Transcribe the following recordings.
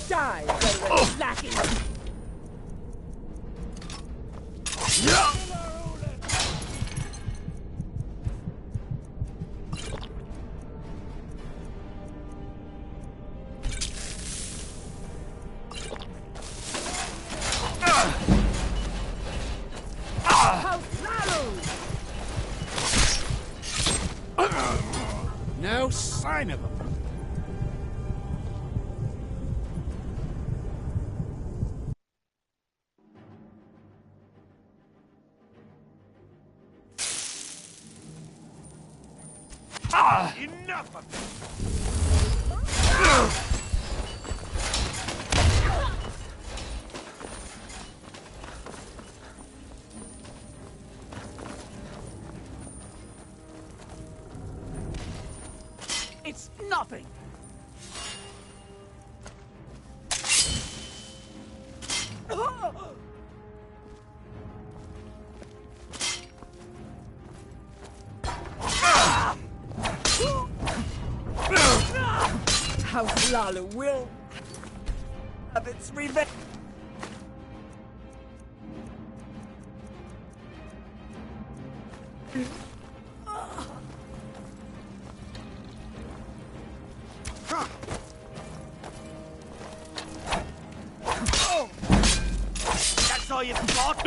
Die, veteran lacking. No sign of him. Enough of it! It's nothing. House Lala will have its revenge. That's all you've got?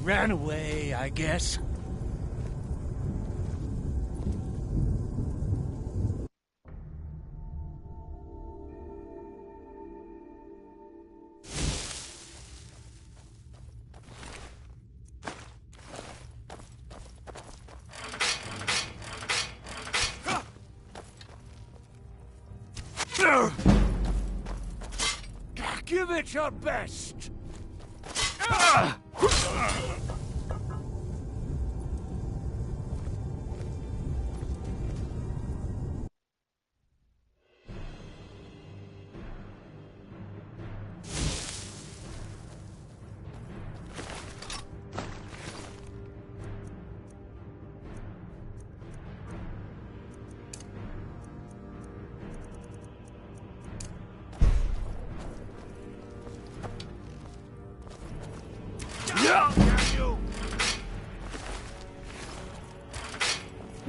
Ran away, I guess. Give it your best!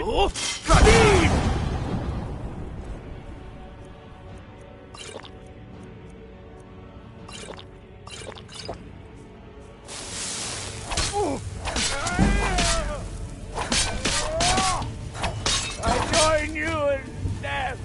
Oh, Kadim! I join you in death.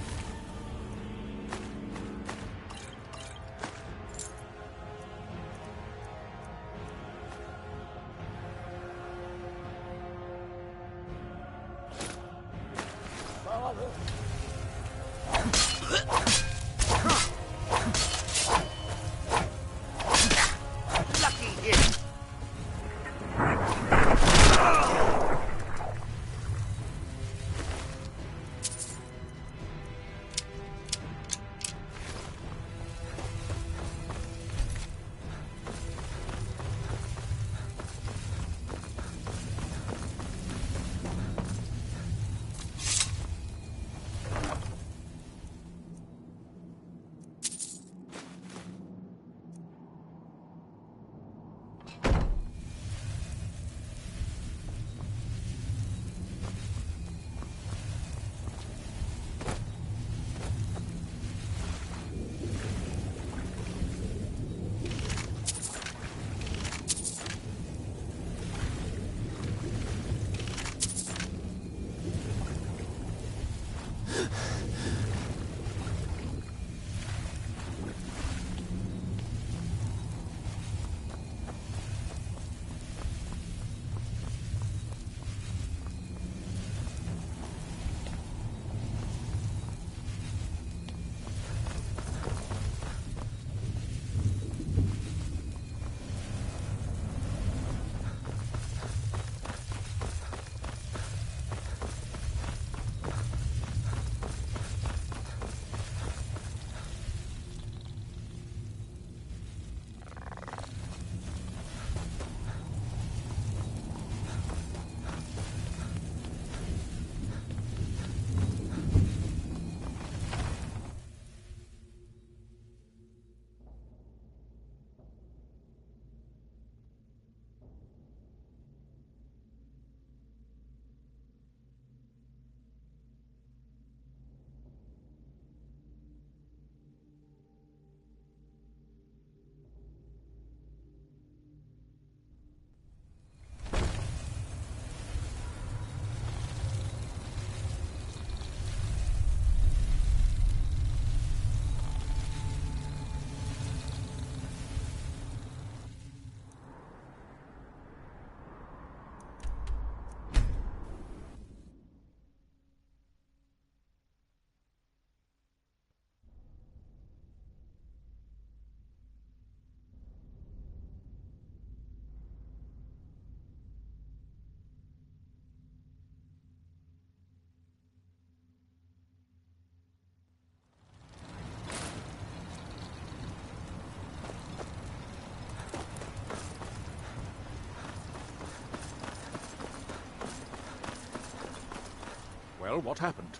Well, what happened?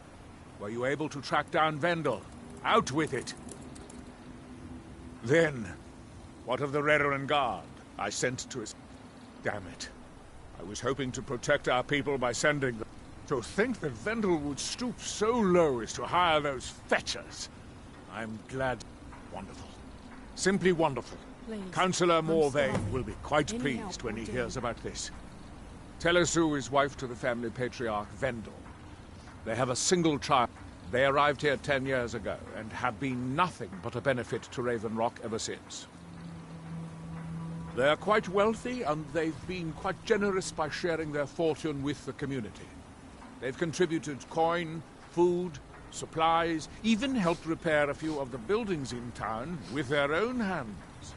Were you able to track down Vendel? Out with it! Then, what of the Reverend Guard I sent to his... Damn it. I was hoping to protect our people by sending them. To think that Vendel would stoop so low as to hire those fetchers. I'm glad. Wonderful. Simply wonderful. Please, Councillor Morvain sorry. will be quite Any pleased help when will he do. hears about this. Telesu is wife to the family patriarch Vendel. They have a single child. They arrived here 10 years ago and have been nothing but a benefit to Raven Rock ever since. They're quite wealthy, and they've been quite generous by sharing their fortune with the community. They've contributed coin, food, supplies, even helped repair a few of the buildings in town with their own hands.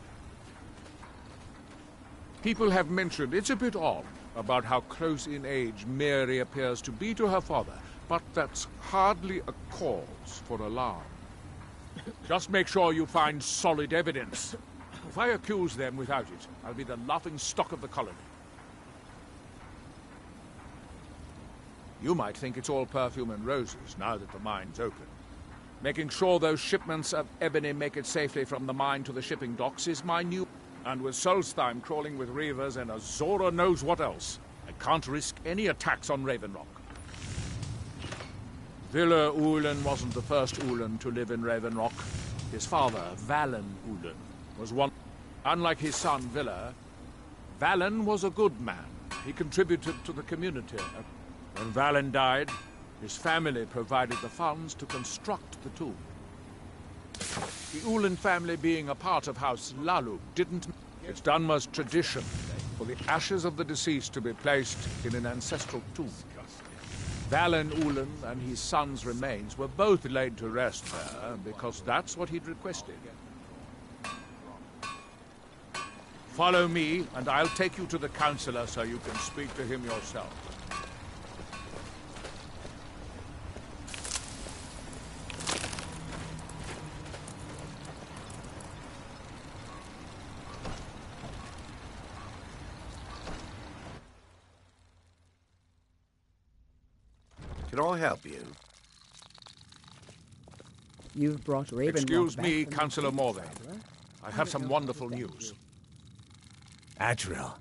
People have mentioned it's a bit odd about how close in age Mary appears to be to her father, but that's hardly a cause for alarm. Just make sure you find solid evidence. If I accuse them without it, I'll be the laughing stock of the colony. You might think it's all perfume and roses now that the mine's open. Making sure those shipments of ebony make it safely from the mine to the shipping docks is my new... And with Solstheim crawling with reavers and Azora knows what else, I can't risk any attacks on Raven Rock. Villa Ulen wasn't the first Ulen to live in Raven Rock. His father, Valen Ulen, was one... Unlike his son, Villa, Valen was a good man. He contributed to the community. When Valen died, his family provided the funds to construct the tomb. The Ulen family being a part of House Lalu didn't... It's done as tradition for the ashes of the deceased to be placed in an ancestral tomb. Valen Ulen and his son's remains were both laid to rest there because that's what he'd requested. Follow me, and I'll take you to the councillor so you can speak to him yourself. Can I help you? You've brought Raven Excuse Rock me, back from the Councillor dead, Morvain. traveler. I have some wonderful news. Adriel,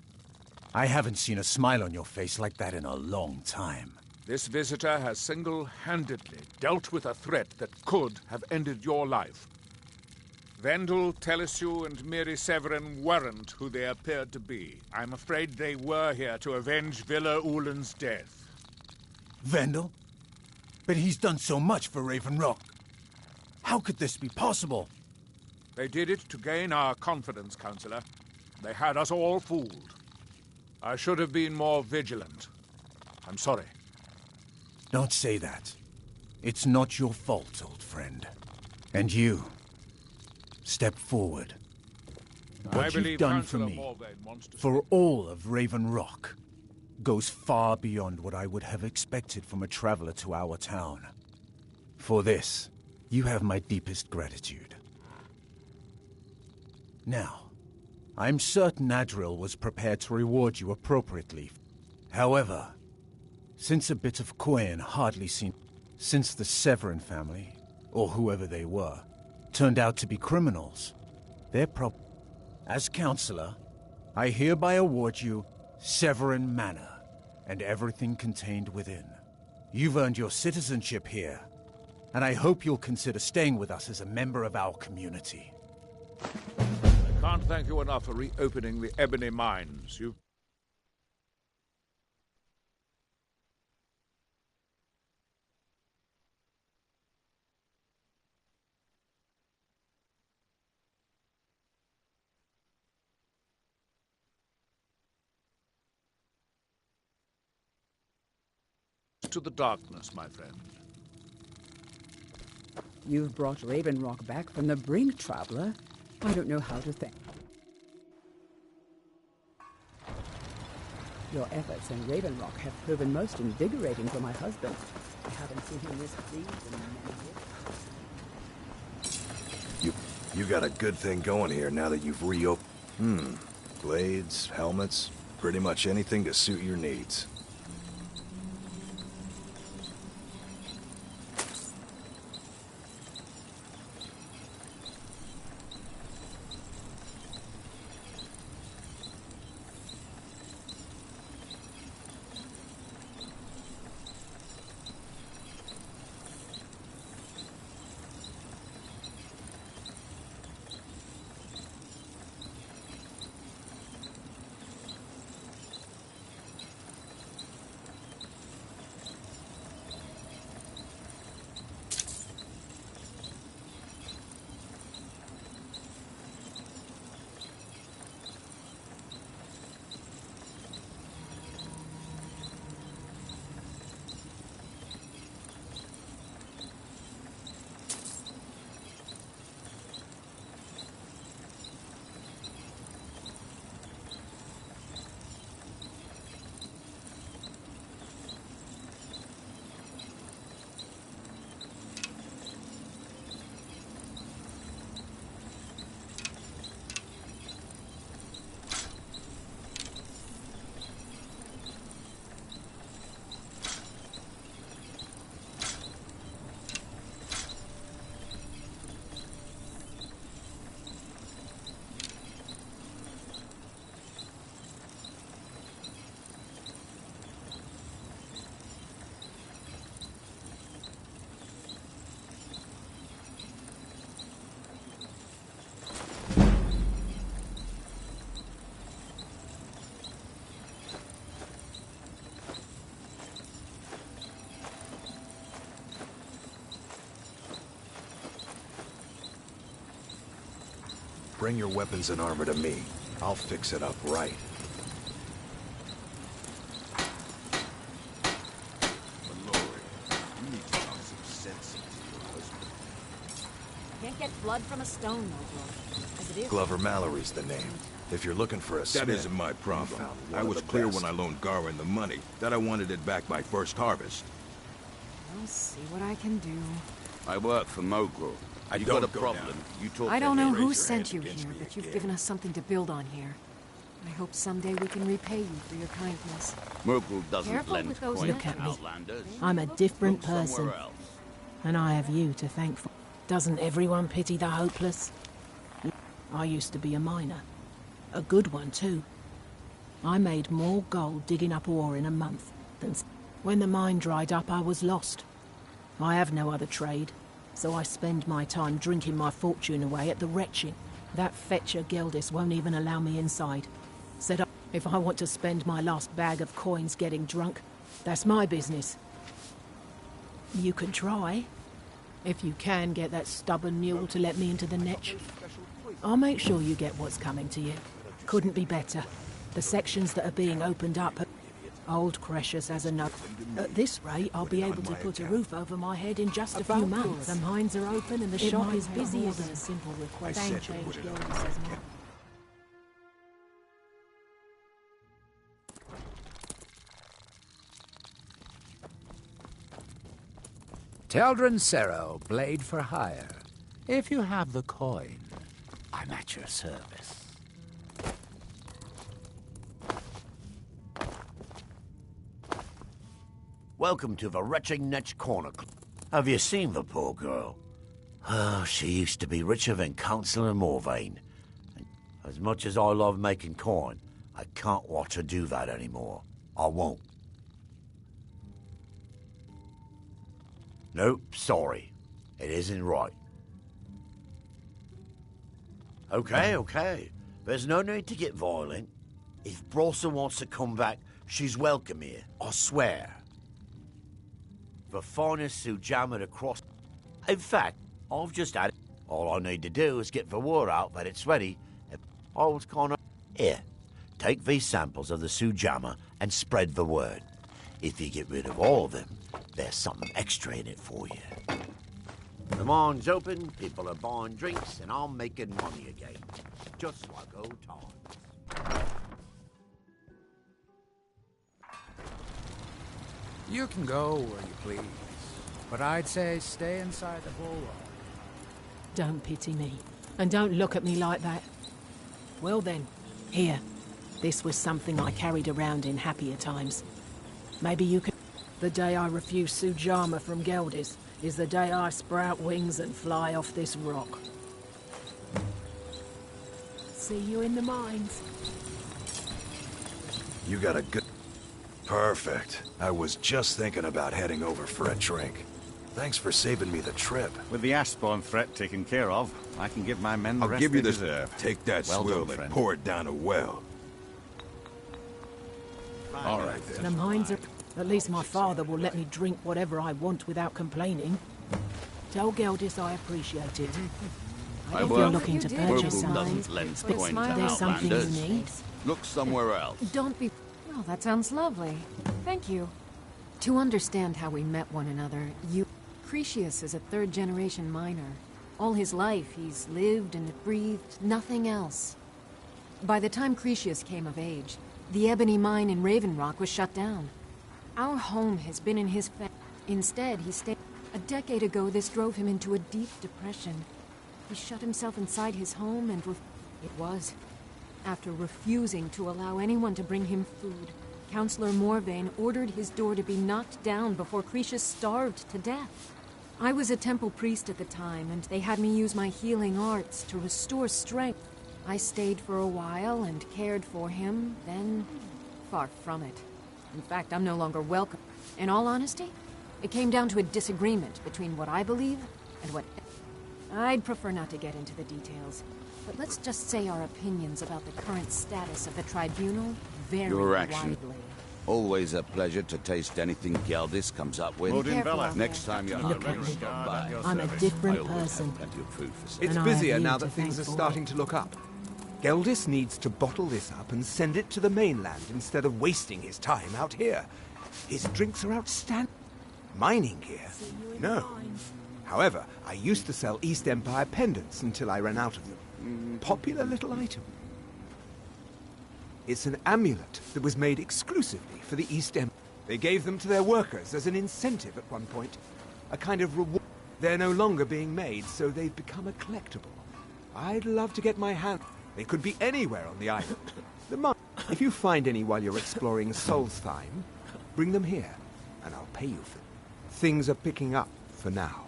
I haven't seen a smile on your face like that in a long time. This visitor has single-handedly dealt with a threat that could have ended your life. Vendel, Telesu, and Miri Severin weren't who they appeared to be. I'm afraid they were here to avenge Villa Ulen's death. Vendel? But he's done so much for Raven Rock. How could this be possible? They did it to gain our confidence, Councillor. They had us all fooled. I should have been more vigilant. I'm sorry. Don't say that. It's not your fault, old friend. And you, step forward. I What believe you've done for Councillor me, Morvain wants to... for all of Raven Rock, goes far beyond what I would have expected from a traveler to our town. For this, you have my deepest gratitude. Now, I'm certain Adriel was prepared to reward you appropriately. However, since a bit of coin hardly seemed... Since the Severin family, or whoever they were, turned out to be criminals, they're As Counselor, I hereby award you Severin Manor, and everything contained within. You've earned your citizenship here, and I hope you'll consider staying with us as a member of our community. I can't thank you enough for reopening the ebony mines. You... to the darkness, my friend. You've brought Raven Rock back from the brink, traveler. I don't know how to thank. Your efforts in Raven Rock have proven most invigorating for my husband. I haven't seen him this pleased in many years. You got a good thing going here now that you've reopened. Blades, helmets, pretty much anything to suit your needs. bring your weapons and armor to me. I'll fix it up right. Can't get blood from a stone, Mojo. As it is. Glover Mallory's the name. If you're looking for a smith... That isn't my problem. I was clear when I loaned Garwin the money that I wanted it back by first harvest. I'll see what I can do. I work for Mogul. You got a problem, you talk I to don't know him. who sent you here, but you've given us something to build on here. I hope someday we can repay you for your kindness. Mogul doesn't Careful lend with those coins Look to at me. outlanders. I'm a different Look person. somewhere else. And I have you to thank for. Doesn't everyone pity the hopeless? I used to be a miner. A good one, too. I made more gold digging up ore in a month than... When the mine dried up, I was lost. I have no other trade, so I spend my time drinking my fortune away at the retching. That fetcher Geldis won't even allow me inside. Said if I want to spend my last bag of coins getting drunk, that's my business. You can try. If you can get that stubborn mule to let me into the niche, I'll make sure you get what's coming to you. Couldn't be better. The sections that are being opened up... Old Cretius has enough. At this rate, I'll be able to put a roof over my head in just a few months. The mines are open and the shop is busier than a simple request to change Geldis' mind. Teldrin Sero, blade for hire. If you have the coin, I'm at your service. Welcome to the Retching Netch Corner Club. Have you seen the poor girl? Oh, she used to be richer than Councillor Morvain. And as much as I love making coin, I can't watch her do that anymore. I won't. Nope, sorry. It isn't right. Okay. There's no need to get violent. If Bronson wants to come back, she's welcome here, I swear. The finest Sujamma across... In fact, I've just had it. All I need to do is get the word out that it's ready. I was kind of... Here, take these samples of the Sujamma and spread the word. If you get rid of all of them, there's something extra in it for you. The mine's open, people are buying drinks, and I'm making money again. Just like old times. You can go where you please, but I'd say stay inside the bulwark. Don't pity me, and don't look at me like that. Well then, here. This was something I carried around in happier times. Maybe you can... The day I refuse Sujamma from Geldis is the day I sprout wings and fly off this rock. See you in the mines. You got a good... Perfect. I was just thinking about heading over for a drink. Thanks for saving me the trip. With the Ashbourne threat taken care of, I can give my men the I'll rest give you they this. deserve. Take that Well swill done, and friend. pour it down a well. All right, then. The mines are... At least my father will let me drink whatever I want without complaining. Tell Geldis I appreciate it. I If work you're looking to You Mogul purchase did. something, doesn't lend Put a coin to smile on there's something you outlanders. need. Look somewhere else. Don't be... Oh, that sounds lovely. Thank you. To understand how we met one another, Cretius is a third-generation miner. All his life, he's lived and breathed nothing else. By the time Cretius came of age, the ebony mine in Raven Rock was shut down. Our home has been in his Instead, he stayed... A decade ago, this drove him into a deep depression. He shut himself inside his home and... It was. After refusing to allow anyone to bring him food, Councillor Morvain ordered his door to be knocked down before Cretius starved to death. I was a temple priest at the time, and they had me use my healing arts to restore strength. I stayed for a while and cared for him, then... Far from it. In fact, I'm no longer welcome. In all honesty, it came down to a disagreement between what I believe and what... I'd prefer not to get into the details, but let's just say our opinions about the current status of the tribunal vary Your action. widely. Always a pleasure to taste anything Geldis comes up with. Odin Bella. Next time you're Look hungry, at me. stop by. I'm a I different always person. have plenty of food for sale. It's And I have busier you now to that things are thank for starting it. to look up. Geldis needs to bottle this up and send it to the mainland instead of wasting his time out here. His drinks are outstanding. Mining gear? No. However, I used to sell East Empire pendants until I ran out of them. Popular little item. It's an amulet that was made exclusively for the East Empire. They gave them to their workers as an incentive at one point. A kind of reward. They're no longer being made, so they've become a collectible. I'd love to get my hand... They could be anywhere on the island. The mine. If you find any while you're exploring Solstheim, bring them here, and I'll pay you for them. Things are picking up for now.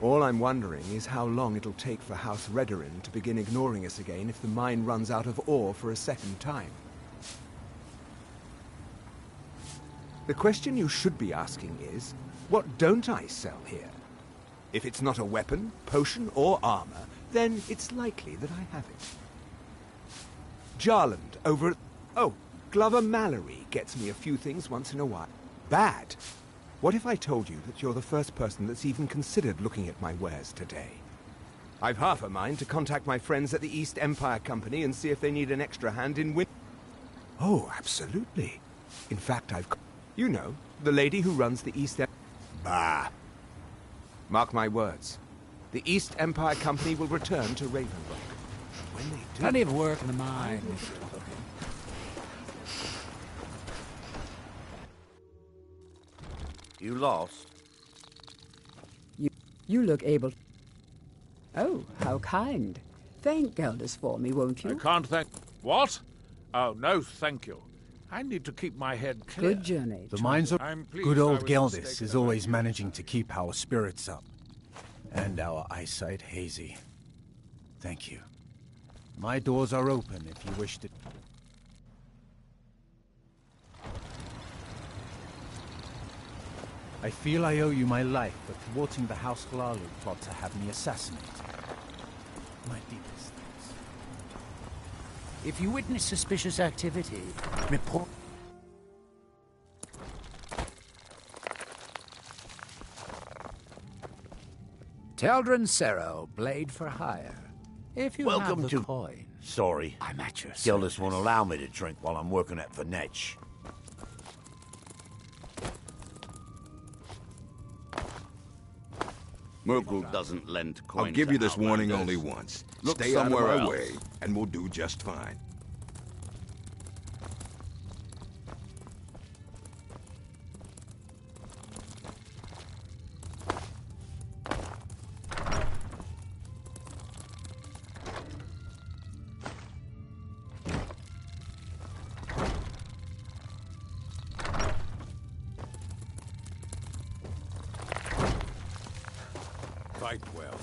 All I'm wondering is how long it'll take for House Redorin to begin ignoring us again if the mine runs out of ore for a second time. The question you should be asking is, what don't I sell here? If it's not a weapon, potion, or armor, then it's likely that I have it. Jarland over at... Oh, Glover Mallory gets me a few things once in a while. Bad. What if I told you that you're the first person that's even considered looking at my wares today? I've half a mind to contact my friends at the East Empire Company and see if they need an extra hand in win... Oh, absolutely. In fact, You know, the lady who runs the East Empire... Bah. Mark my words. The East Empire Company will return to Ravenrock. When they do... Plenty of work in the mine. You lost? You look able... Oh, how kind. Thank Geldis for me, won't you? I can't thank... What? Oh, no, thank you. I need to keep my head clear. Good journey. The mines are... I'm pleased Good I old was Geldis mistaken is about always you. managing to keep our spirits up. And our eyesight hazy. Thank you. My doors are open if you wish to... I feel I owe you my life for thwarting the House Glalu plot to have me assassinated. My deepest thanks. If you witness suspicious activity, report... Teldrin Sero, blade for hire. If you Welcome have the to... coin, Sorry. I'm at your Geldis service. won't allow me to drink while I'm working at Venetch. Murgle doesn't lend coin I'll give to you this warning outlanders. only once. Look Stay out of somewhere our else. way, and we'll do just fine. Fight well.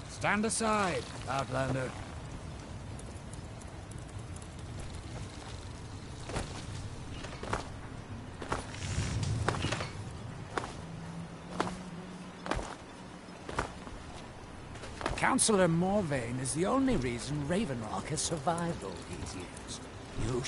Stand aside, Outlander. Councillor Morvain is the only reason Ravenrock has survived all these years. You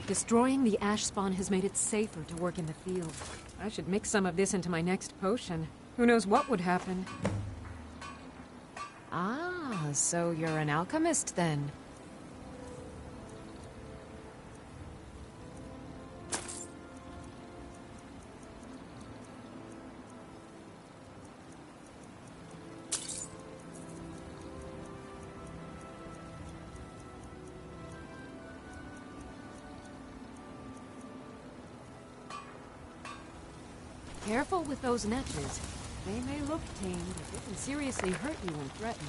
Destroying the ash spawn has made it safer to work in the field. I should mix some of this into my next potion. Who knows what would happen? Ah, so you're an alchemist then? Careful with those netches. They may look tame, but they can seriously hurt you when threatened.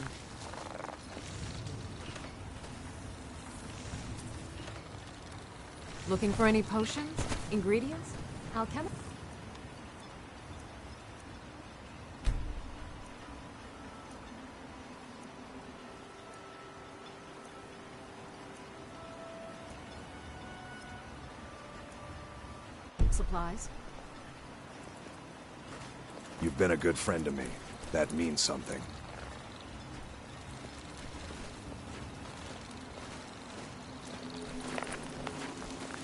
Looking for any potions? Ingredients? Alchemy? Supplies? You've been a good friend to me. That means something.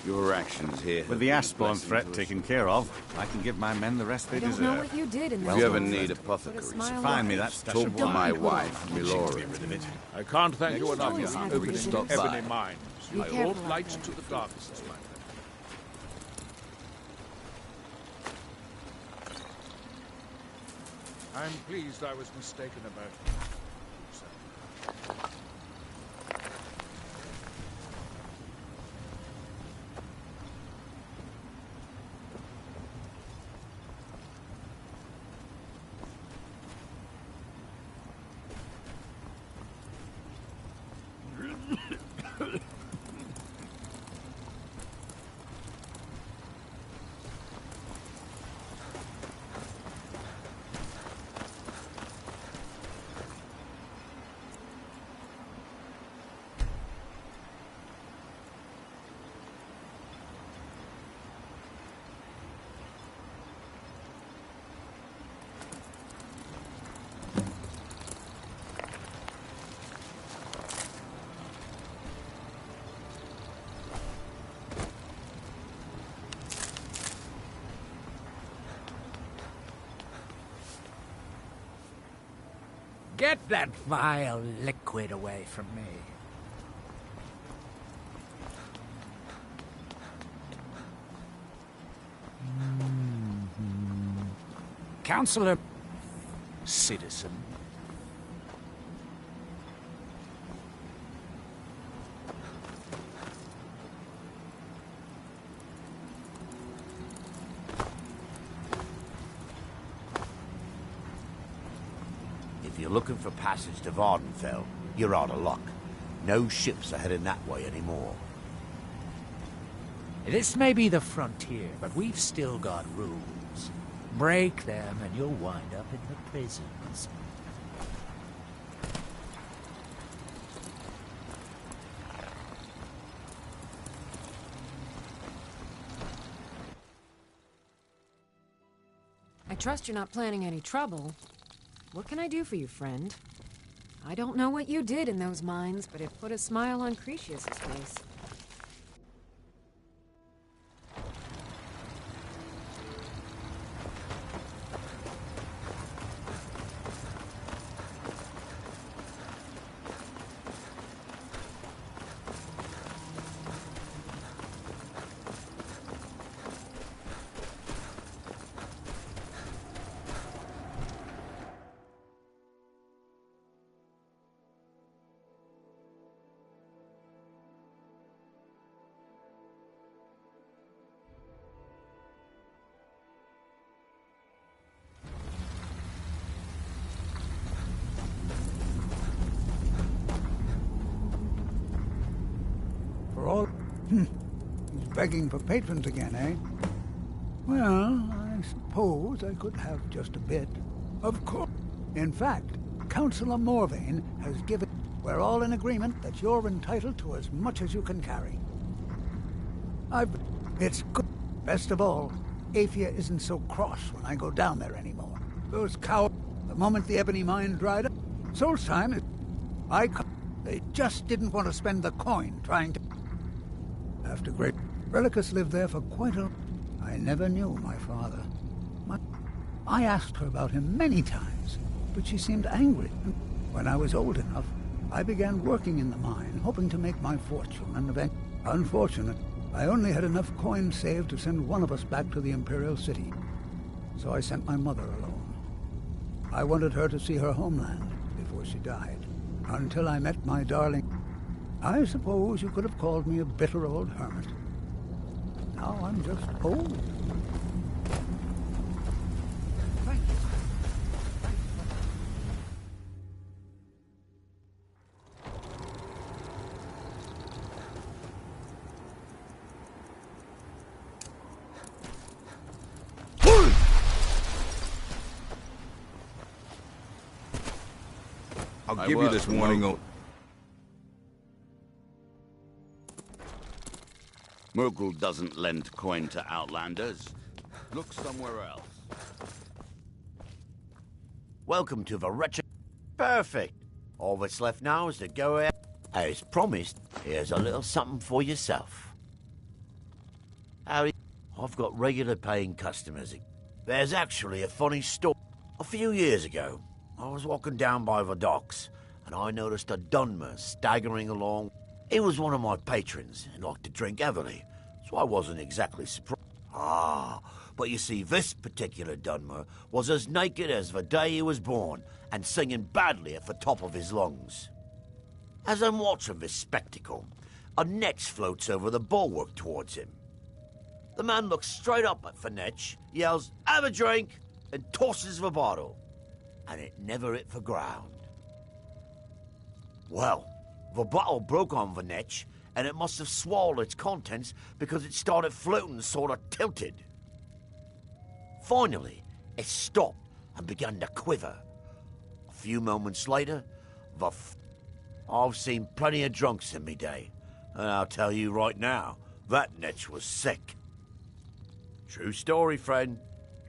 Your actions here. With the Ashbourne threat taken care of, I can give my men the rest they deserve. I don't know what you did in If you ever need apothecaries, find me that stash talk of to wine. my wife, Milora. Get rid of it. I can't thank you enough always for have opening reason the to ebony by. mines. Be I careful brought out light there. to the darkness, my friend. I'm pleased I was mistaken about you. Get that vile liquid away from me. Counselor... Citizen. If you're looking for passage to Vardenfell, you're out of luck. No ships are heading that way anymore. This may be the frontier, but we've still got rules. Break them and you'll wind up in the prisons. I trust you're not planning any trouble. What can I do for you, friend? I don't know what you did in those mines, but it put a smile on Cretius's face. He's begging for patrons again, eh? Well, I suppose I could have just a bit. Of course. In fact, Councillor Morvain has given... We're all in agreement that you're entitled to as much as you can carry. It's good. Best of all, Aphia isn't so cross when I go down there anymore. Those cowards, the moment the ebony mine dried up, Solstheim, they just didn't want to spend the coin trying to... left a great... Relicus lived there for quite a... I never knew my father. I asked her about him many times, but she seemed angry. When I was old enough, I began working in the mine, hoping to make my fortune, and eventually... Unfortunate, I only had enough coins saved to send one of us back to the Imperial City. So I sent my mother alone. I wanted her to see her homeland before she died, until I met my darling. I suppose you could have called me a bitter old hermit. Now I'm just old. Thank you. I'll give you this warning. Mogul doesn't lend coin to outlanders. Look somewhere else. Welcome to the wretched... Perfect. All that's left now is to go ahead. As promised, here's a little something for yourself. Harry, I've got regular paying customers. There's actually a funny story. A few years ago, I was walking down by the docks, and I noticed a Dunmer staggering along. He was one of my patrons and liked to drink heavily, so I wasn't exactly surprised. But you see, this particular Dunmer was as naked as the day he was born and singing badly at the top of his lungs. As I'm watching this spectacle, a netch floats over the bulwark towards him. The man looks straight up at the netch, yells, "Have a drink," and tosses the bottle. And it never hit the ground. Well, the bottle broke on the netch, and it must have swallowed its contents because it started floating sort of tilted. Finally, it stopped and began to quiver. A few moments later, I've seen plenty of drunks in me day, and I'll tell you right now, that netch was sick. True story, friend.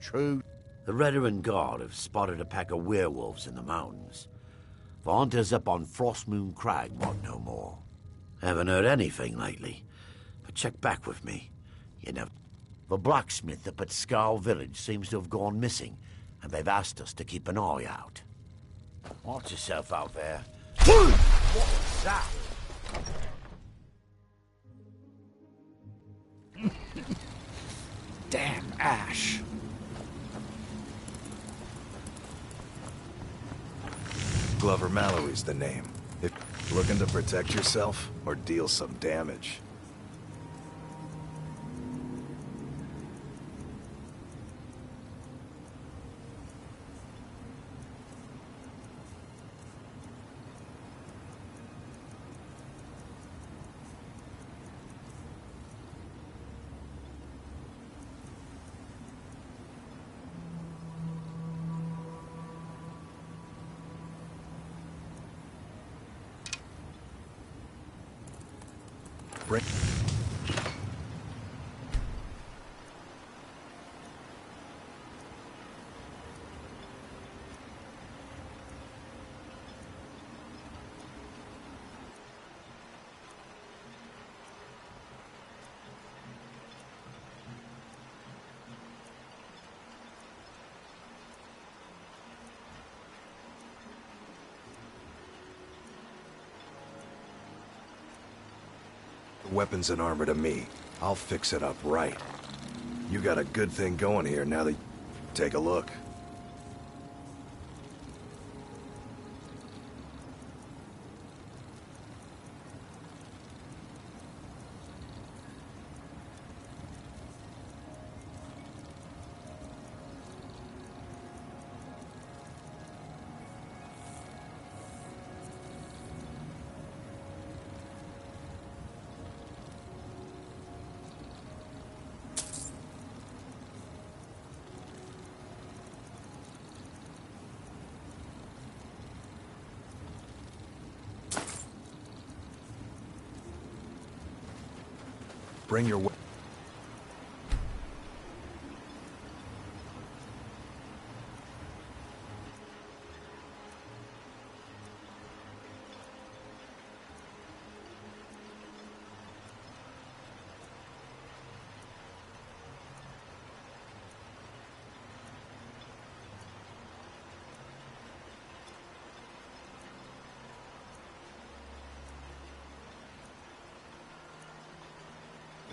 True. The Redoran Guard have spotted a pack of werewolves in the mountains. The hunters up on Frostmoon Crag might know more. Haven't heard anything lately, but check back with me. You know, the blacksmith up at Skull Village seems to have gone missing, and they've asked us to keep an eye out. Watch yourself out there. What was that? Damn ash. Glover Mallory's the name. If looking to protect yourself or deal some damage. Bring weapons and armor to me. I'll fix it up right. You got a good thing going here now that... Take a look. Bring your...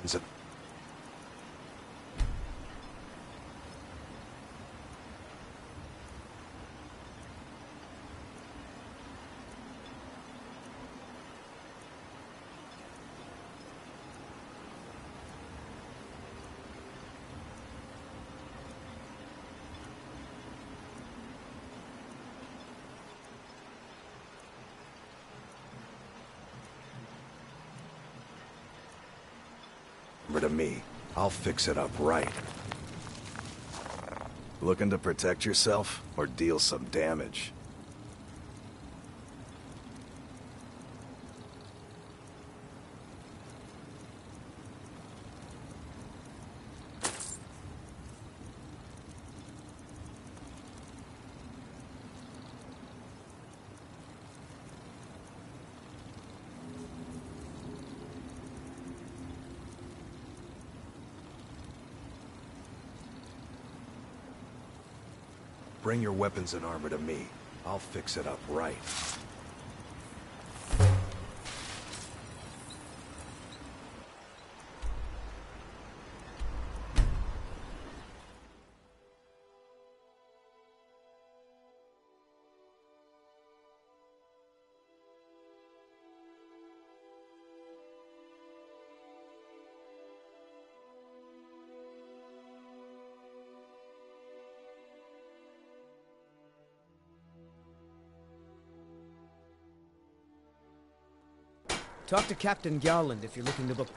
Is it... to me. I'll fix it up right. Looking to protect yourself or deal some damage? Bring your weapons and armor to me. I'll fix it up right. Talk to Captain Garland if you're looking to book...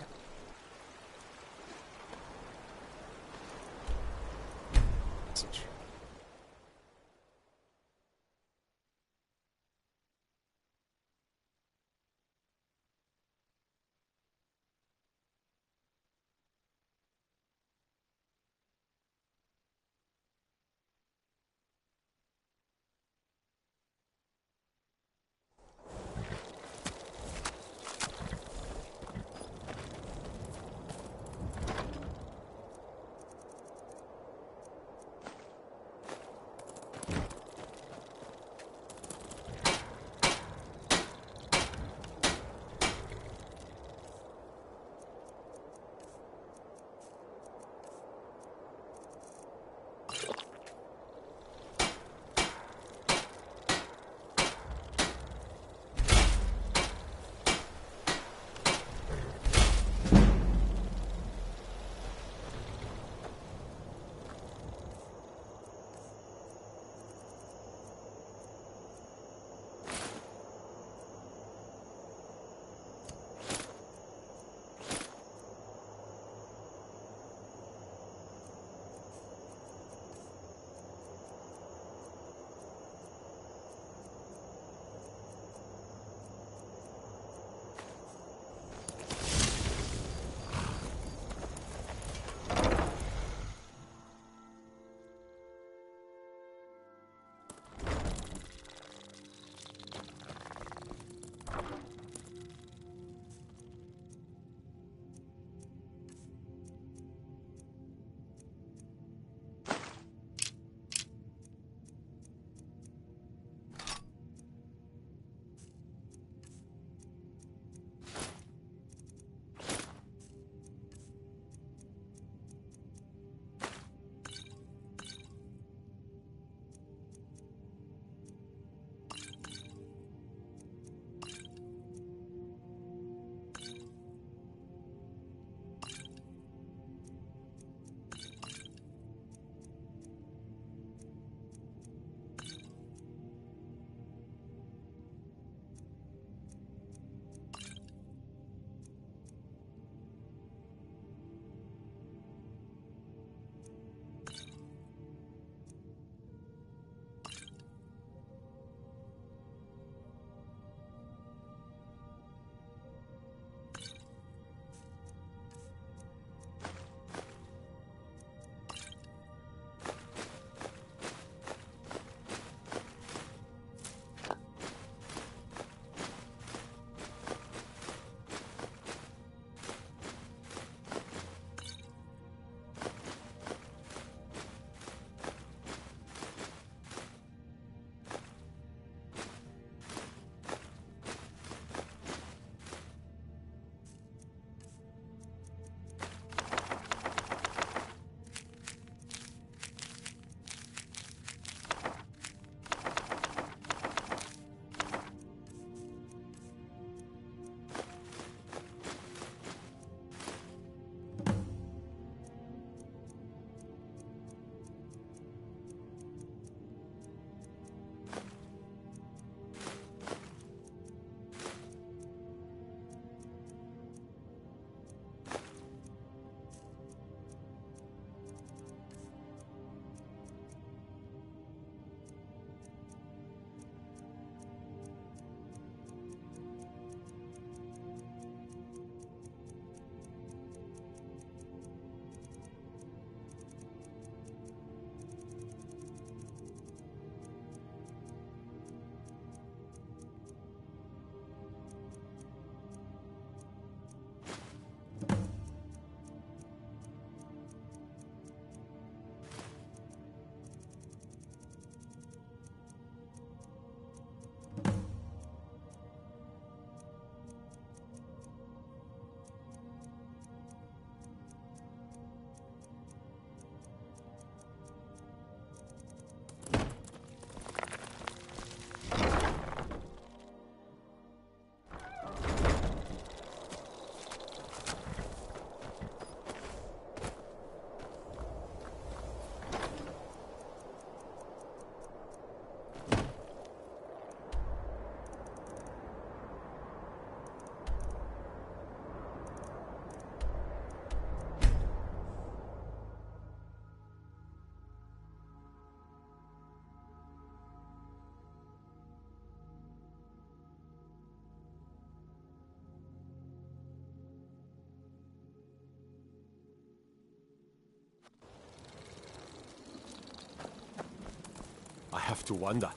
have to wonder,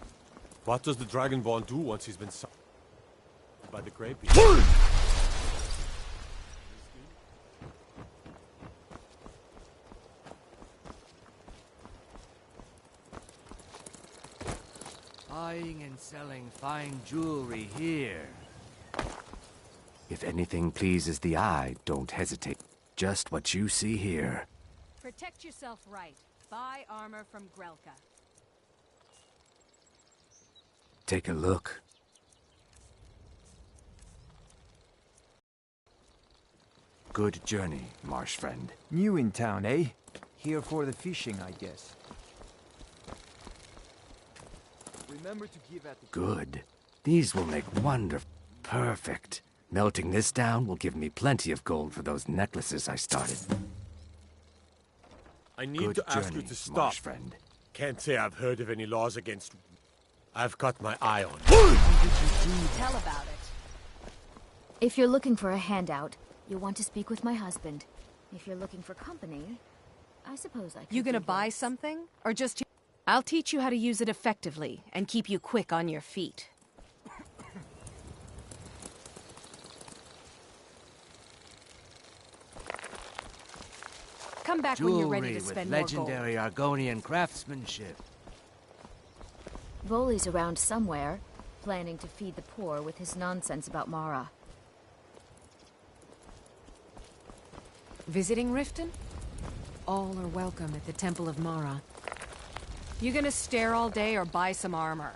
what does the Dragonborn do once he's been sucked by the Grey People? Buying and selling fine jewelry here. If anything pleases the eye, don't hesitate. Just what you see here. Protect yourself right. Buy armor from Grelka. Take a look. Good journey, marsh friend. New in town, eh? Here for the fishing, I guess. Remember to give at the... Good. These will make wonderful. Perfect. Melting this down will give me plenty of gold for those necklaces I started. I need to ask you to stop. Friend. Can't say I've heard of any laws against... I've got my eye on. Tell about it. If you're looking for a handout, you'll want to speak with my husband. If you're looking for company, I suppose I could. You gonna buy something? Or just... I'll teach you how to use it effectively, and keep you quick on your feet. Come back when you're ready to spend more gold. Legendary Argonian craftsmanship. Voley's around somewhere, planning to feed the poor with his nonsense about Mara. Visiting Riften? All are welcome at the Temple of Mara. You gonna stare all day or buy some armor?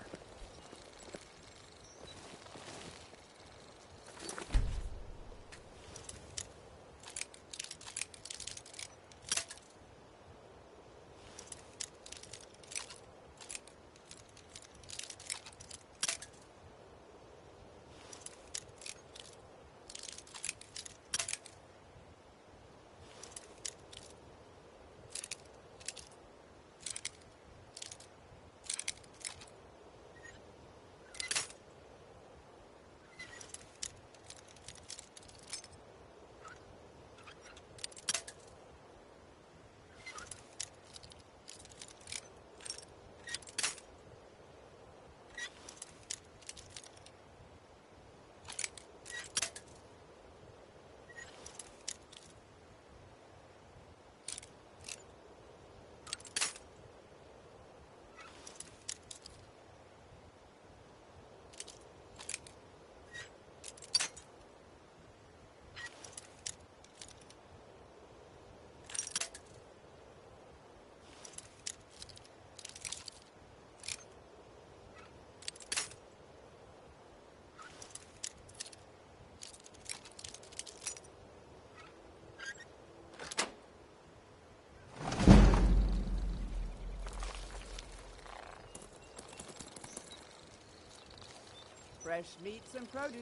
Fresh meats and produce.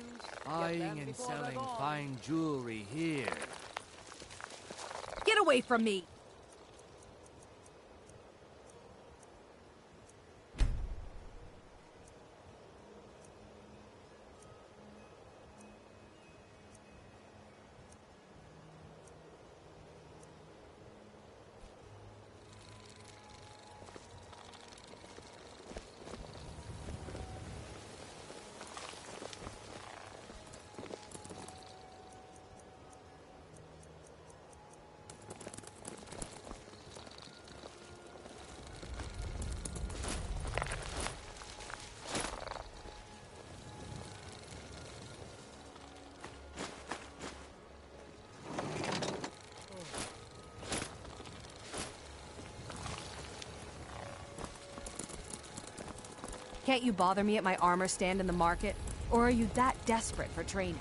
Buying and selling fine jewelry here. Get away from me! Can't you bother me at my armor stand in the market? Or are you that desperate for training?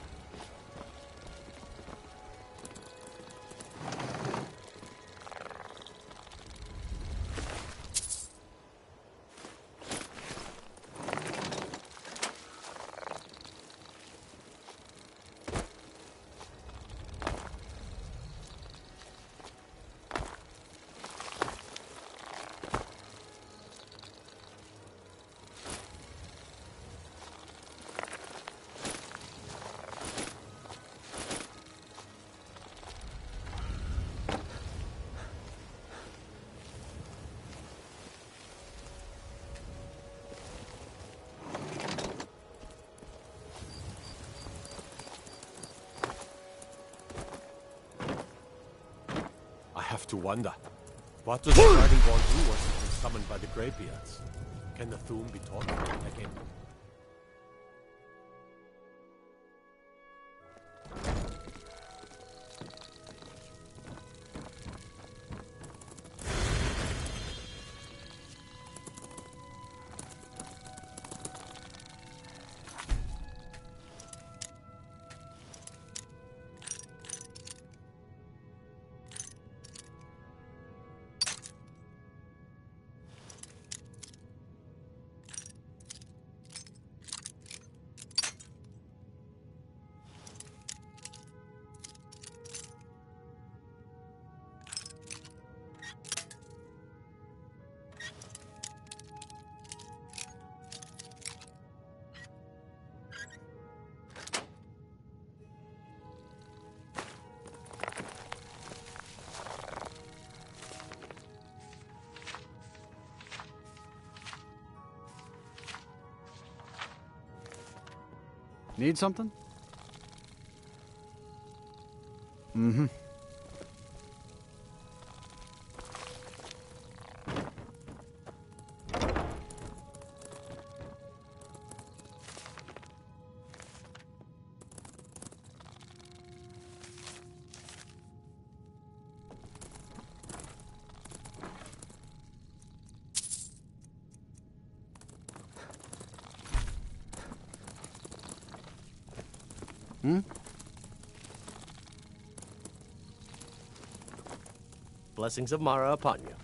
have to wonder. What does the Dragonborn do once he's been summoned by the Greybeards? Can the Thum be taught again? Need something? Mm-hmm. Hmm? Blessings of Mara upon you.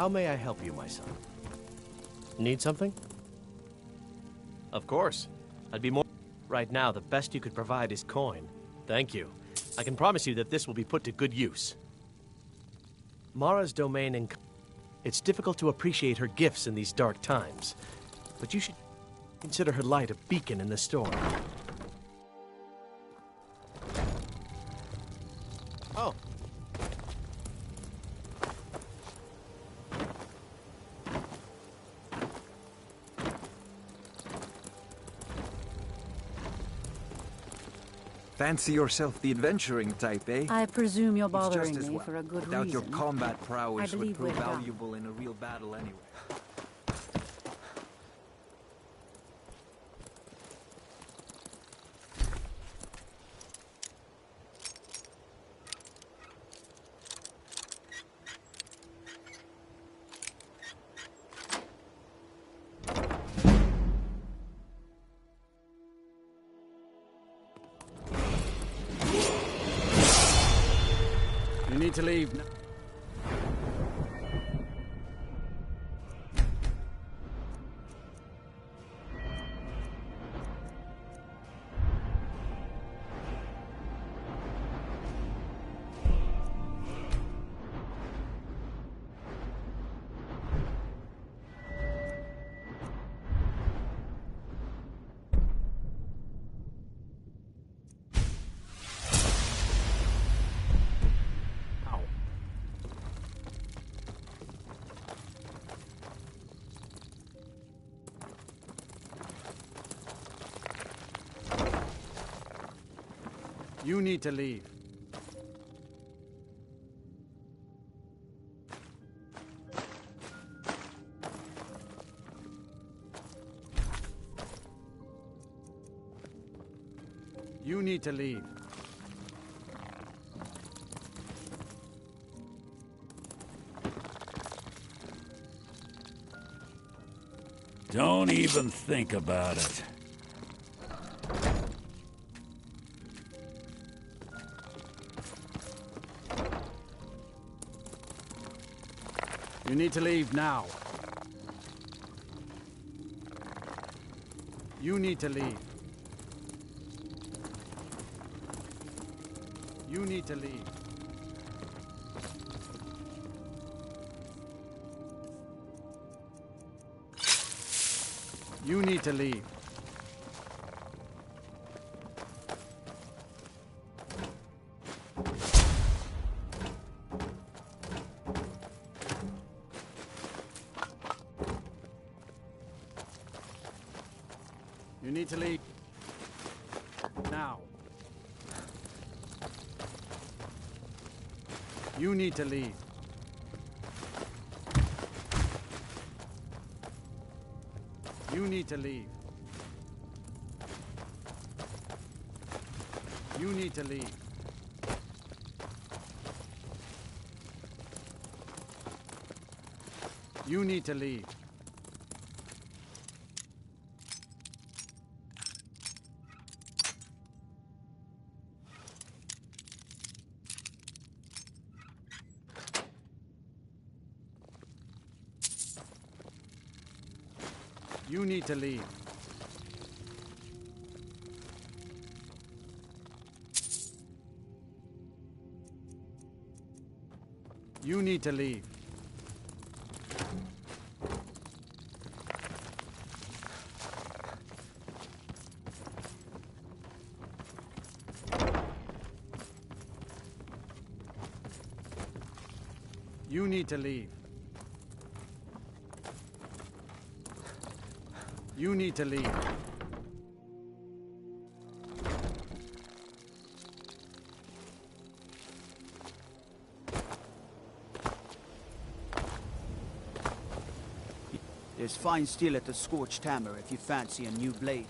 How may I help you, my son? Need something? Of course. I'd be more... Right now, the best you could provide is coin. Thank you. I can promise you that this will be put to good use. Mara's domain in... It's difficult to appreciate her gifts in these dark times, but you should consider her light a beacon in the storm. Oh. Fancy yourself the adventuring type, eh? I presume you're It's bothering just as me well. for a good Without reason. your combat prowess I would believe prove we're done. valuable in a real battle anyway. You need to leave now. You need to leave. You need to leave. Don't even think about it. You need to leave now. You need to leave. You need to leave. You need to leave. You need to leave. Now. You need to leave. You need to leave. You need to leave. You need to leave. You need to leave. You need to leave. You need to leave. You need to leave. There's fine steel at the Scorched Hammer if you fancy a new blade.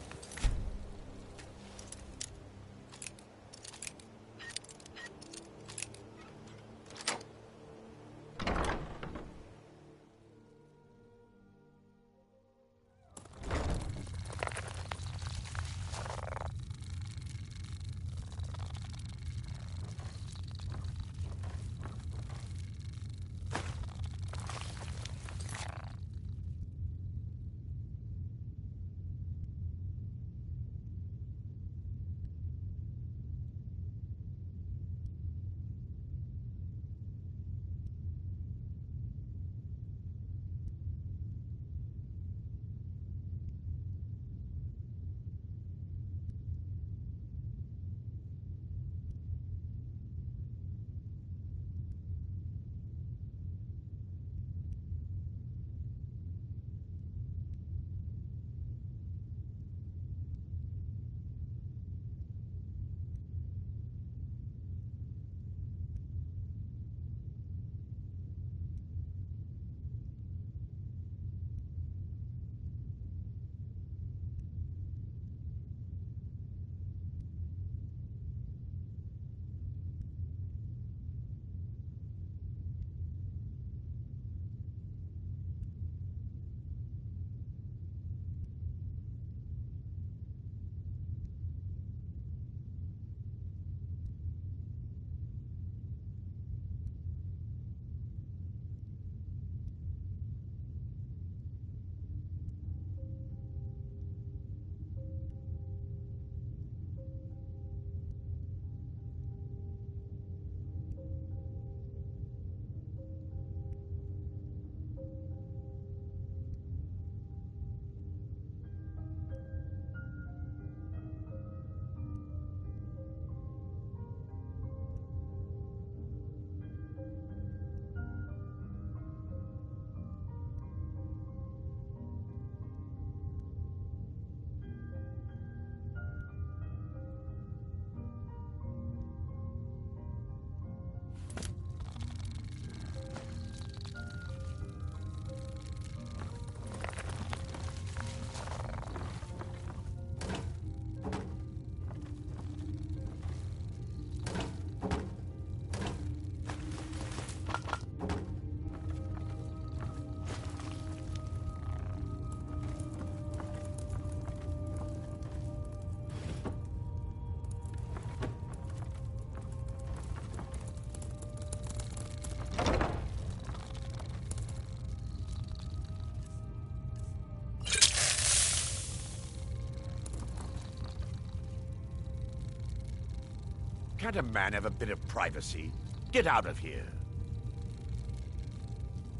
Can't a man have a bit of privacy? Get out of here.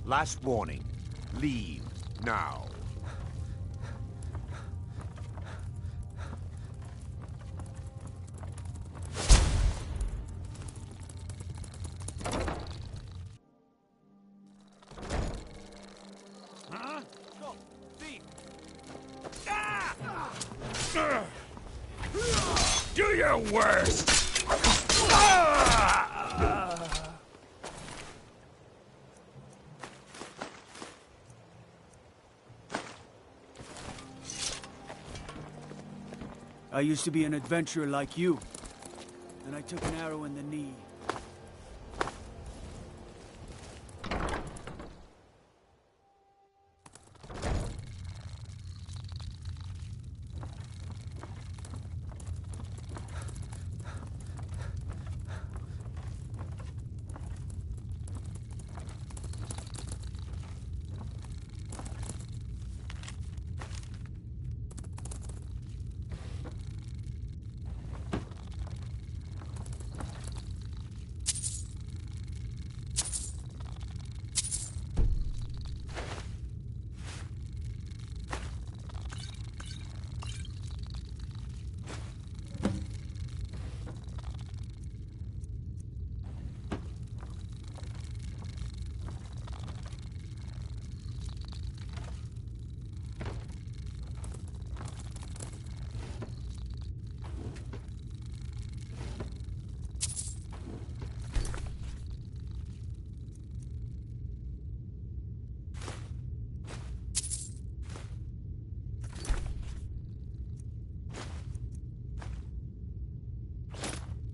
Last warning. Leave now. Huh? Stop! Thief! Do your worst! I used to be an adventurer like you. And I took an arrow in the knee.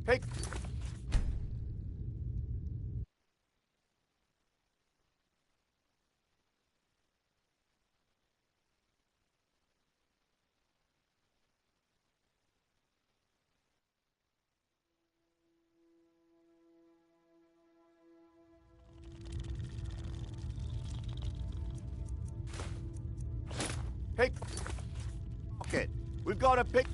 Hey! Pick pocket. We've got a pick.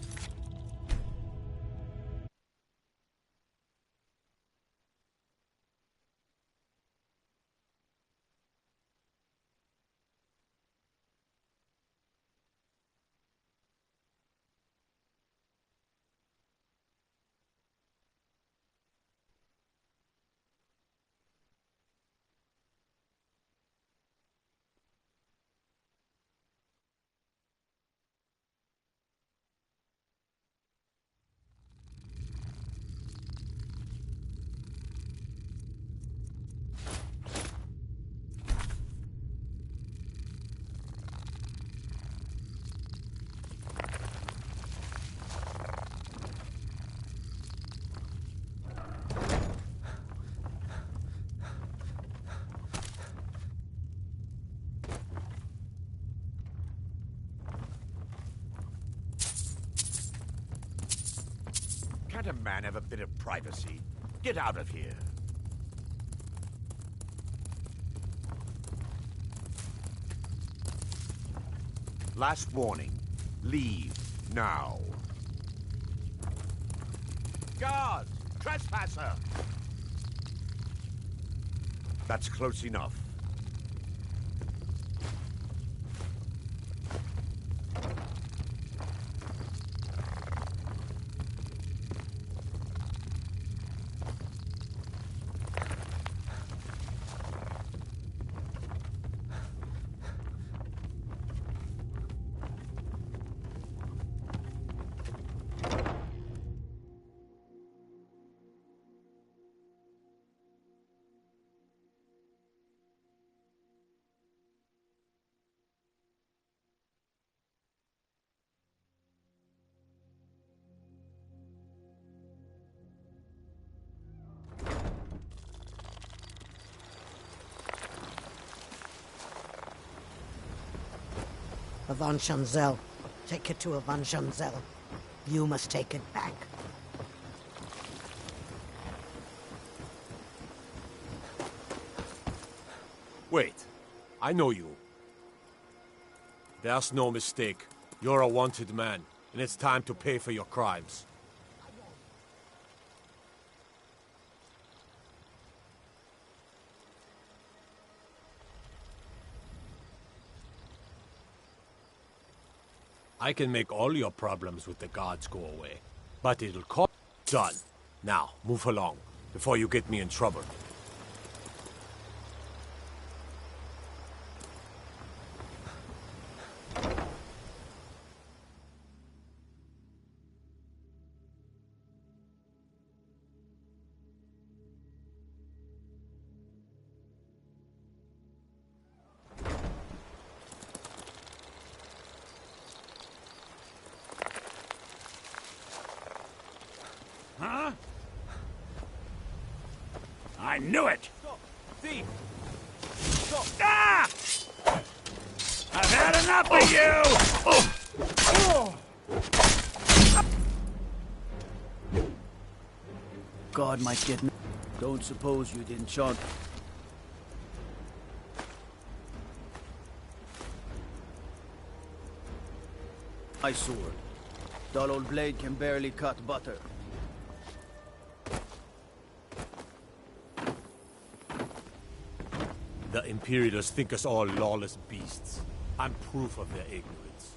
Can't a man have a bit of privacy? Get out of here. Last warning. Leave now. Guard! Trespasser! That's close enough. Avanchanzel. Take it to Avanchanzel. You must take it back. Wait. I know you. There's no mistake. You're a wanted man, and it's time to pay for your crimes. I can make all your problems with the gods go away. But it'll cost... Done. Now, move along, before you get me in trouble. Huh? I knew it! Thief! Ah! I've had enough of you! God might get... Don't suppose you didn't chant... My sword. Dull old blade can barely cut butter. The Imperials think us all lawless beasts. I'm proof of their ignorance.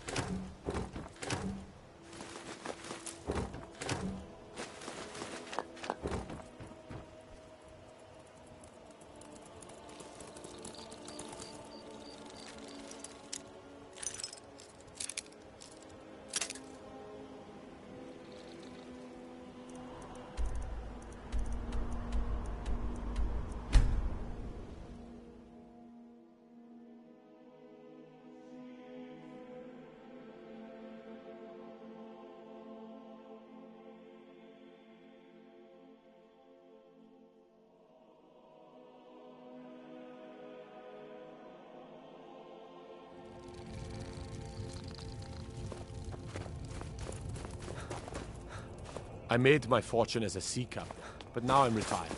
I made my fortune as a sea captain, but now I'm retired.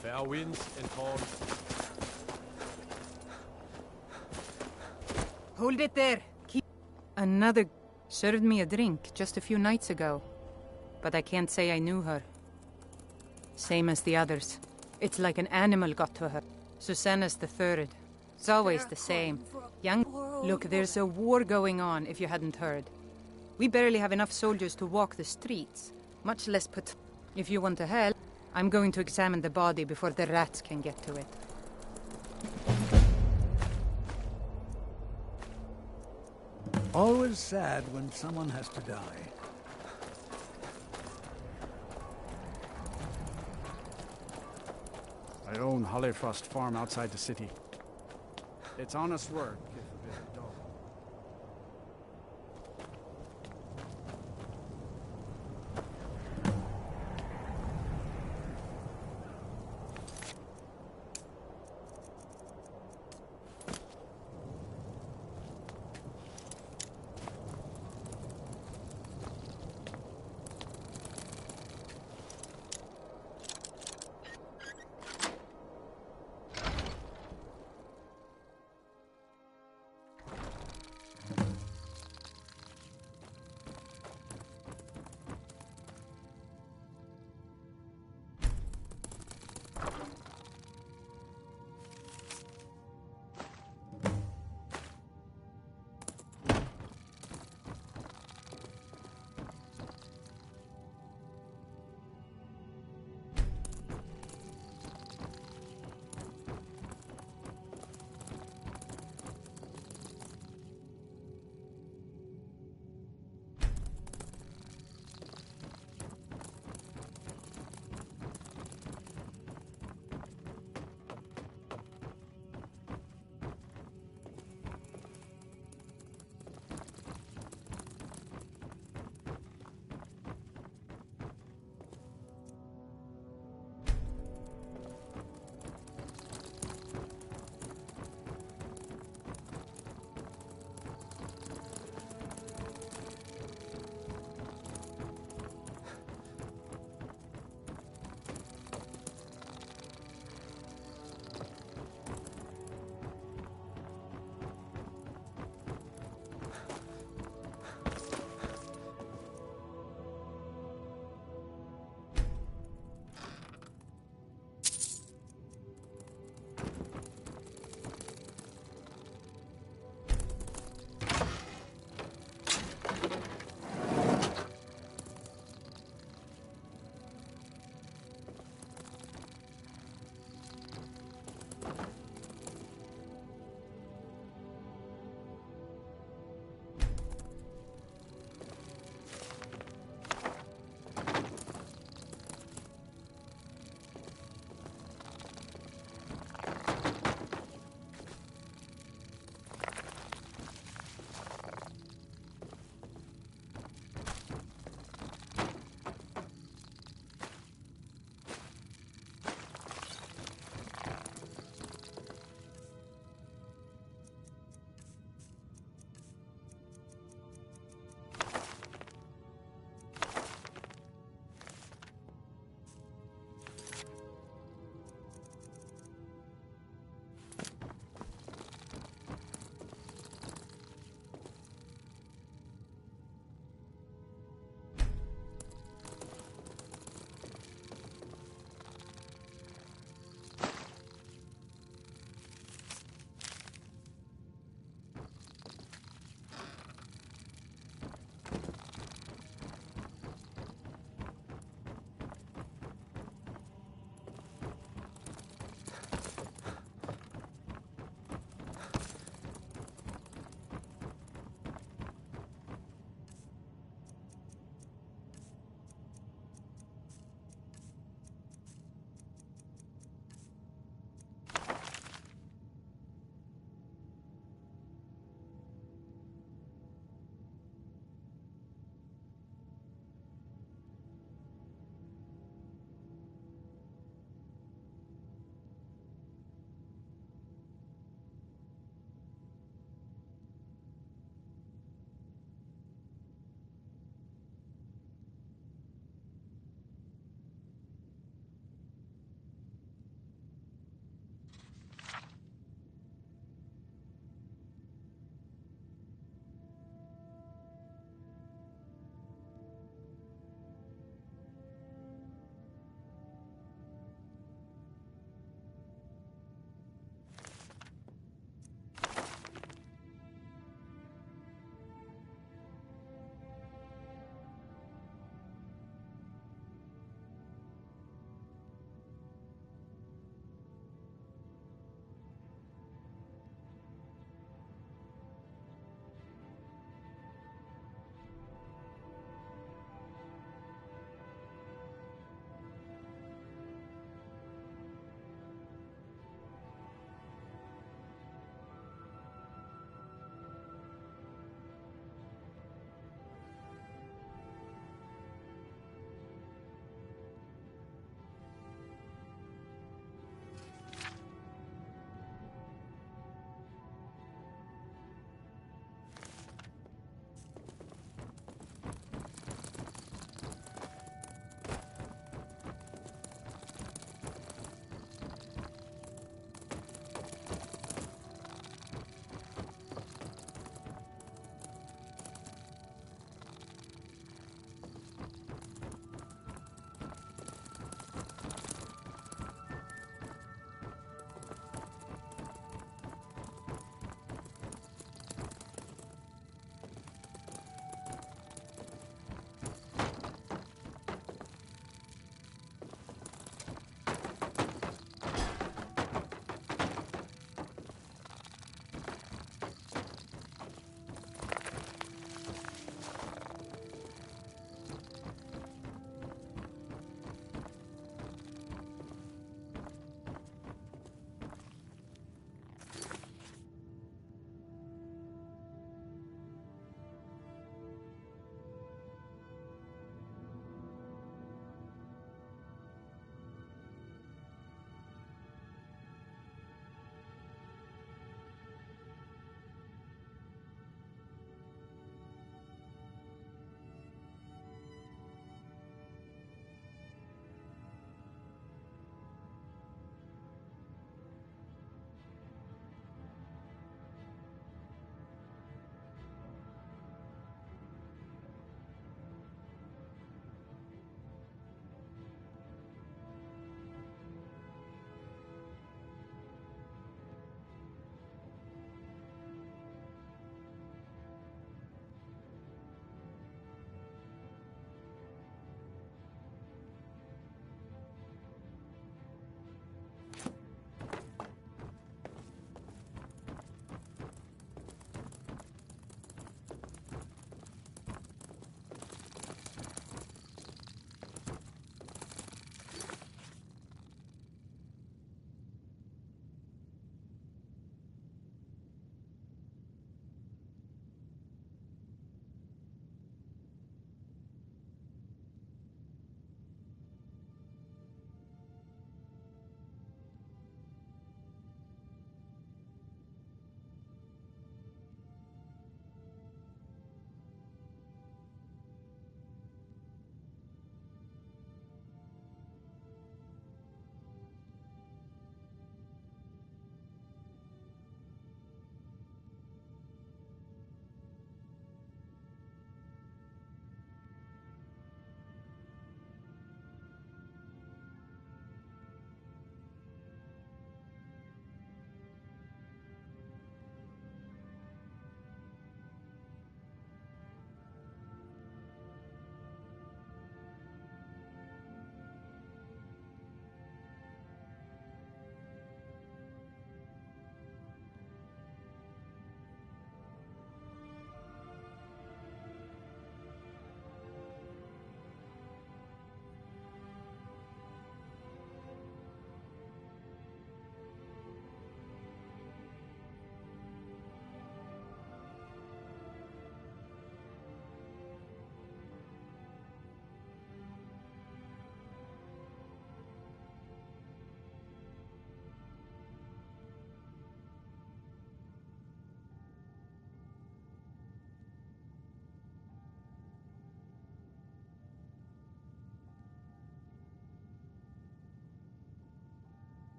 Fair winds and calms. Hold it there. Keep... Another served me a drink just a few nights ago, but I can't say I knew her. Same as the others. It's like an animal got to her. Susanna's the third. It's always the same. Young... Look, there's a war going on, if you hadn't heard. We barely have enough soldiers to walk the streets. Much less put... If you want to help, I'm going to examine the body before the rats can get to it. Always sad when someone has to die. I own Hollyfrost Farm outside the city. It's honest work, if a bit dull.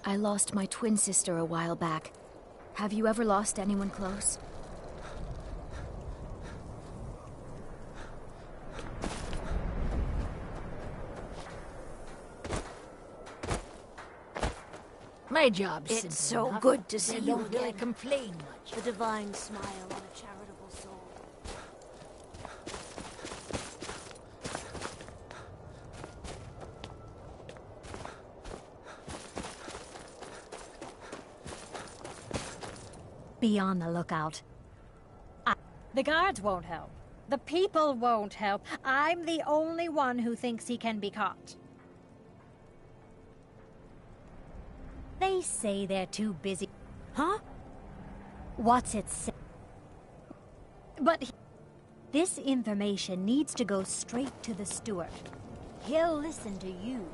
I lost my twin sister a while back. Have you ever lost anyone close? My job's It's simple so enough. good to I see you don't really again. complain much. The divine smile on a charitable soul. Be on the lookout. The guards won't help. The people won't help. I'm the only one who thinks he can be caught. They say they're too busy. Huh? What's it say? But this information needs to go straight to the steward. He'll listen to you.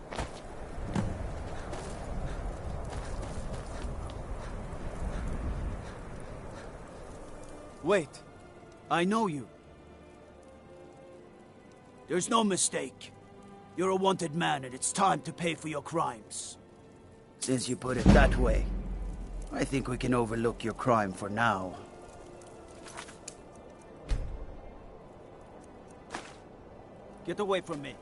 Wait. I know you. There's no mistake. You're a wanted man, and it's time to pay for your crimes. Since you put it that way, I think we can overlook your crime for now. Get away from me.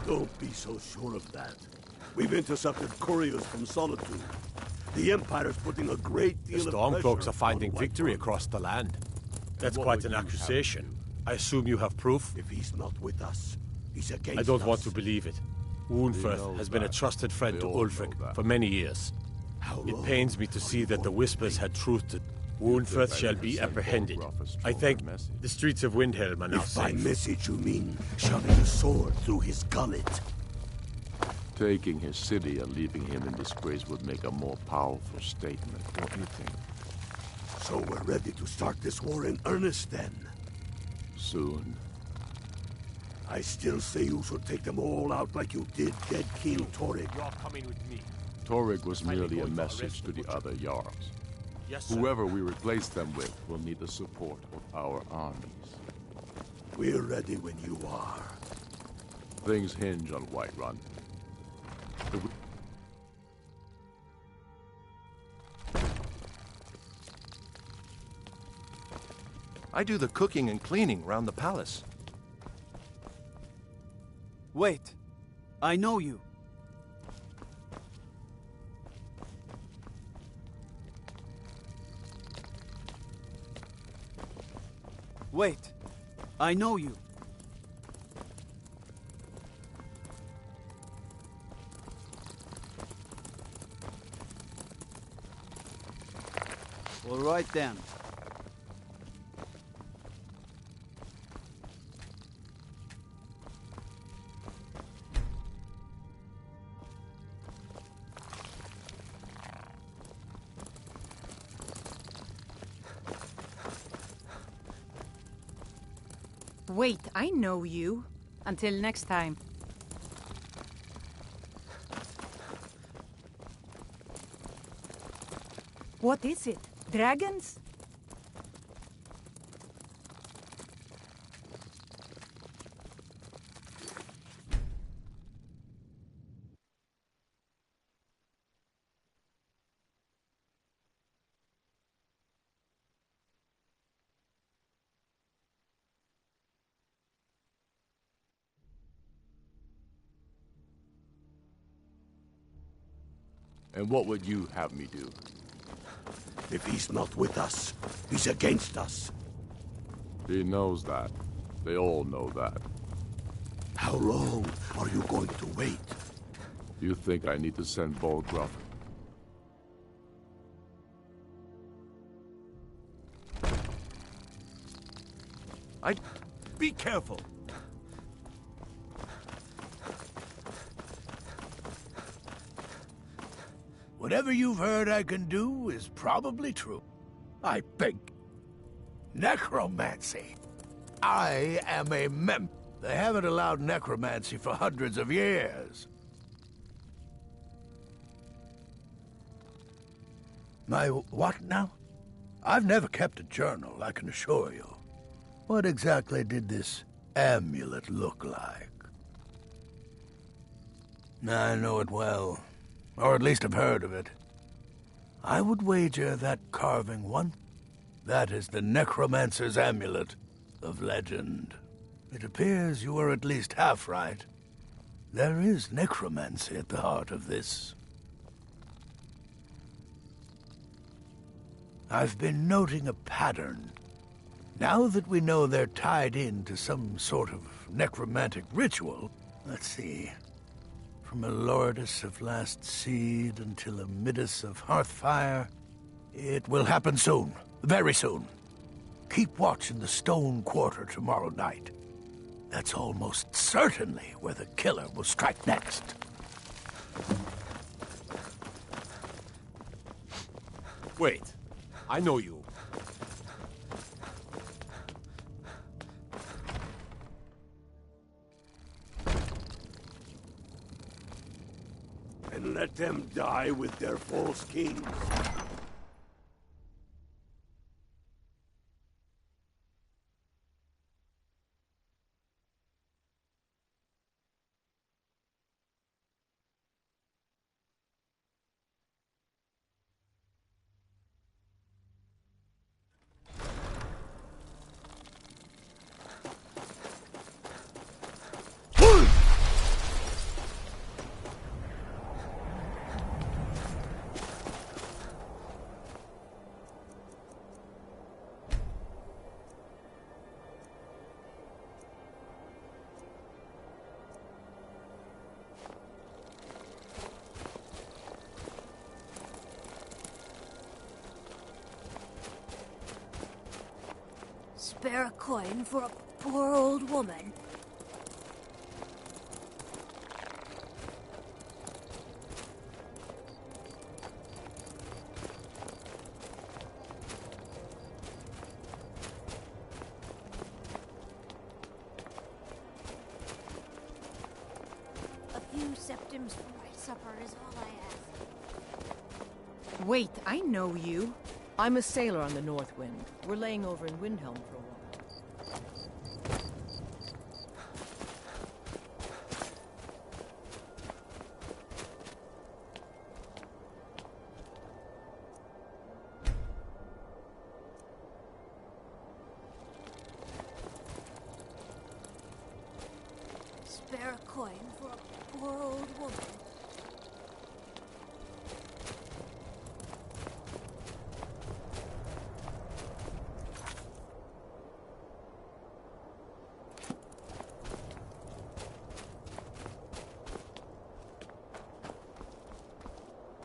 Don't be so sure of that. We've intercepted couriers from Solitude. The Empire's putting a great deal The of pressure Stormcloaks are finding victory across the land. That's quite an accusation. I assume you have proof? If he's not with us, he's against us. I don't want to believe it. Woundfirth has been a trusted friend to Ulfric for many years. It pains me to see that the Whispers had truth to... Woundfirth shall be apprehended. I think the streets of Windhelm are now If by safe. message you mean shoving a sword through his gullet. Taking his city and leaving him in disgrace would make a more powerful statement, don't you think? So we're ready to start this war in earnest then? Soon. I still say you should take them all out like you did dead King Torrig. You're coming with me. Torrig was merely a message to the other Jarls. Yes, sir. Whoever we replace them with will need the support of our armies. We're ready when you are. Things hinge on Whiterun. I do the cooking and cleaning around the palace. Wait. I know you. Wait. I know you. All right then. Wait, I know you. Until next time. What is it? Dragons? And what would you have me do? If he's not with us, he's against us. He knows that. They all know that. How long are you going to wait? You think I need to send Volgruff? Be careful. Whatever you've heard I can do is probably true. I beg. Necromancy. I am a mem. They haven't allowed necromancy for hundreds of years. My what now? I've never kept a journal, I can assure you. What exactly did this amulet look like? I know it well, or at least I've heard of it. I would wager that carving that is the necromancer's amulet of legend. It appears you were at least half right. There is necromancy at the heart of this. I've been noting a pattern. Now that we know they're tied into some sort of necromantic ritual, let's see. From a Lordus of Last Seed until a Midas of Hearthfire, it will happen soon. Very soon. Keep watch in the Stone Quarter tomorrow night. That's almost certainly where the killer will strike next. Wait. I know you. And let them die with their false kings. Spare a coin for a poor old woman. A few septims for my supper is all I ask. Wait, I know you. I'm a sailor on the North Wind. We're laying over in Windhelm for a while. Spare a coin for a poor old woman.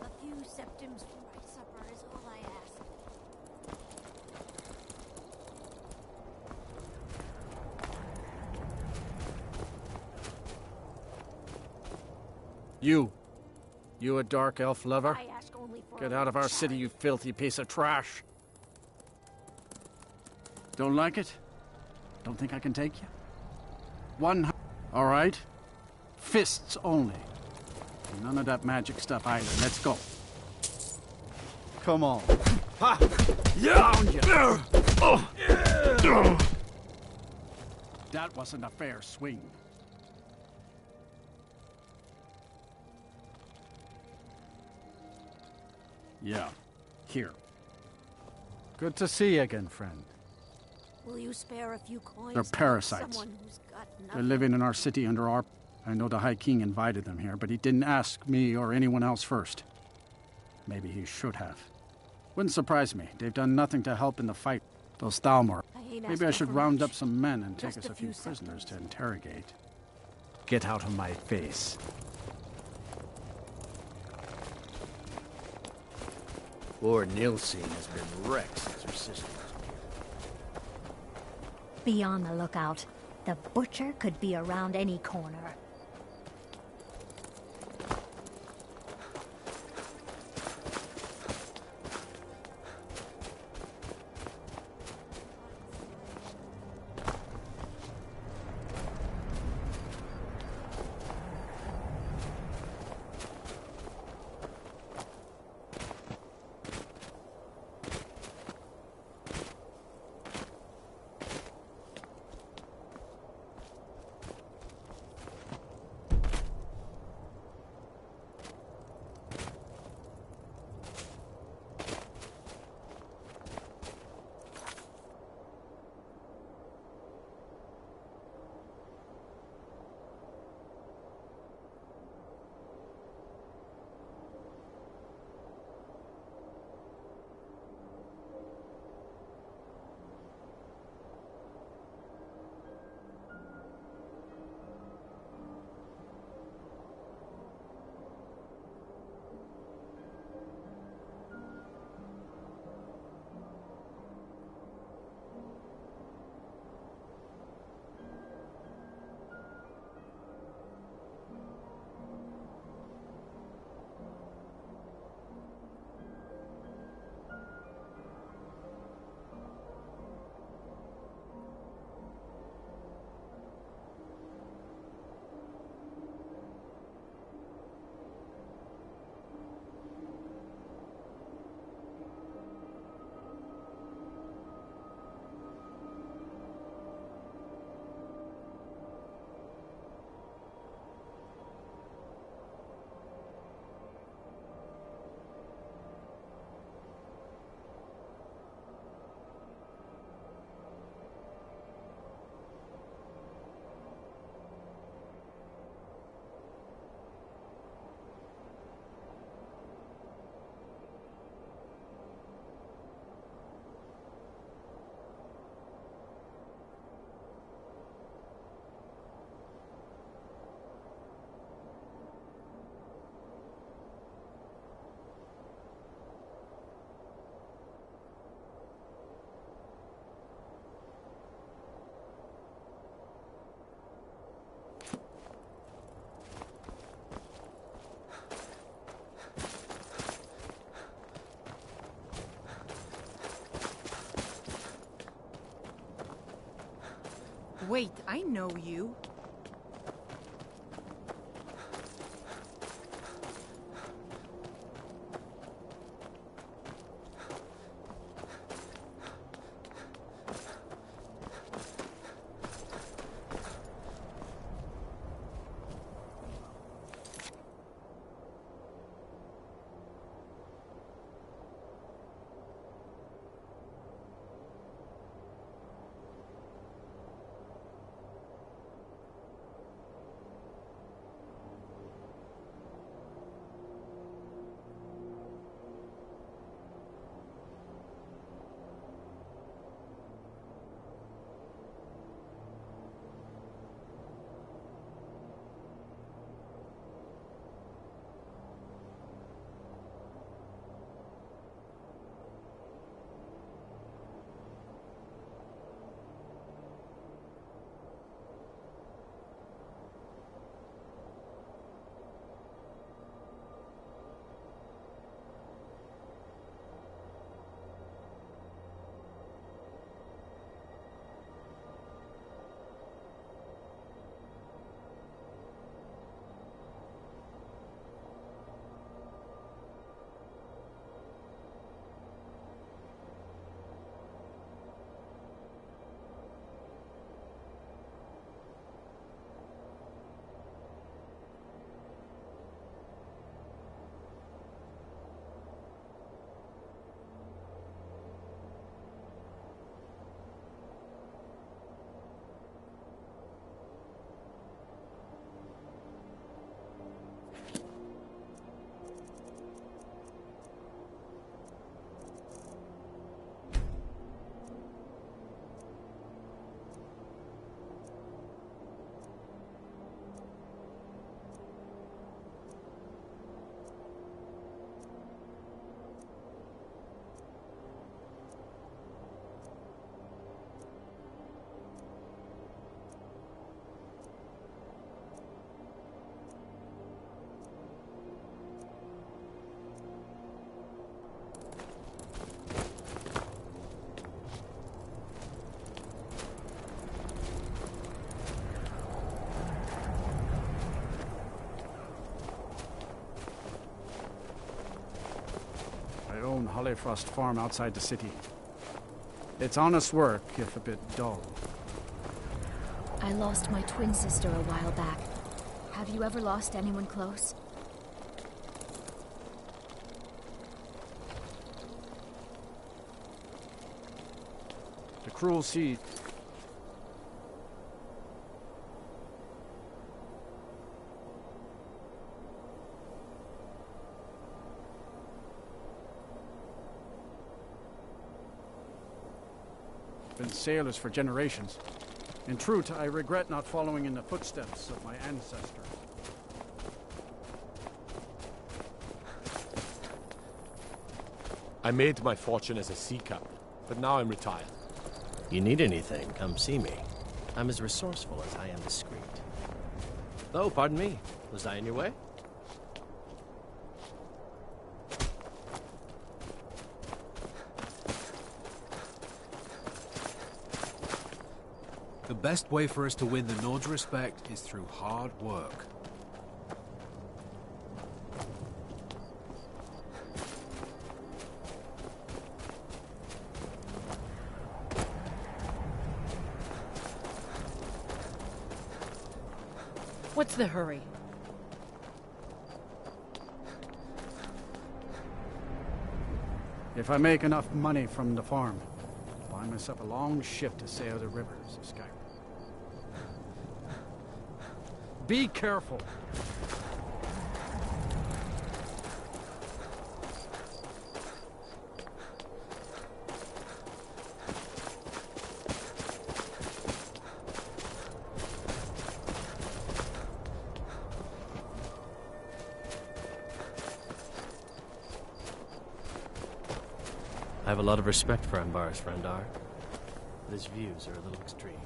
A few septims for my supper is all I ask. You a dark elf lover? I ask only for Get a out of our child. city, you filthy piece of trash. Don't like it? Don't think I can take you? All right. Fists only. None of that magic stuff either. Let's go. Come on. Ha! Found you. That wasn't a fair swing. Yeah. Here. Good to see you again, friend. Will you spare a few coins? They're to parasites. Someone who's got They're nothing? living in our city under our... I know the High King invited them here, but he didn't ask me or anyone else first. Maybe he should have. Wouldn't surprise me. They've done nothing to help in the fight. Those Thalmor. ain't Maybe I asking should for round much. up some men and take Just us a a few few prisoners to interrogate. Get out of my face. Lord Nilsine has been wrecked since her sister was Be on the lookout. The butcher could be around any corner. Wait, I know you. Hollyfrost farm outside the city. It's honest work, if a bit dull. I lost my twin sister a while back. Have you ever lost anyone close? The cruel sea... been sailors for generations. In truth, I regret not following in the footsteps of my ancestors. I made my fortune as a sea captain, but now I'm retired. You need anything, come see me. I'm as resourceful as I am discreet. Oh, pardon me. Was I in your way? The best way for us to win the Nord's respect is through hard work. What's the hurry? If I make enough money from the farm, I'll buy myself a long ship to sail the rivers of Skyrim. Be careful! I have a lot of respect for Ambar's Frandar, but his views are a little extreme.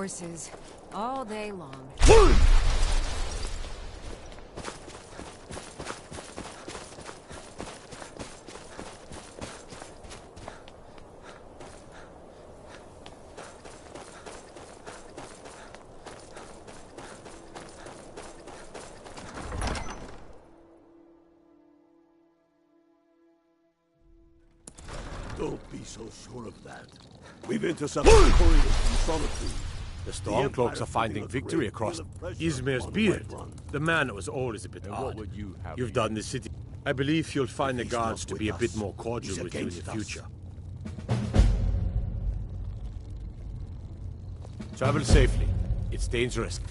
horses all day long. Don't be so sure of that. We've intercepted couriers from Solitude. The Stormcloaks are finding victory across Izmir's beard. The man was always a bit odd. You've done the city. I believe you'll find the guards to be a bit more cordial with you in the future. Travel safely. It's dangerous.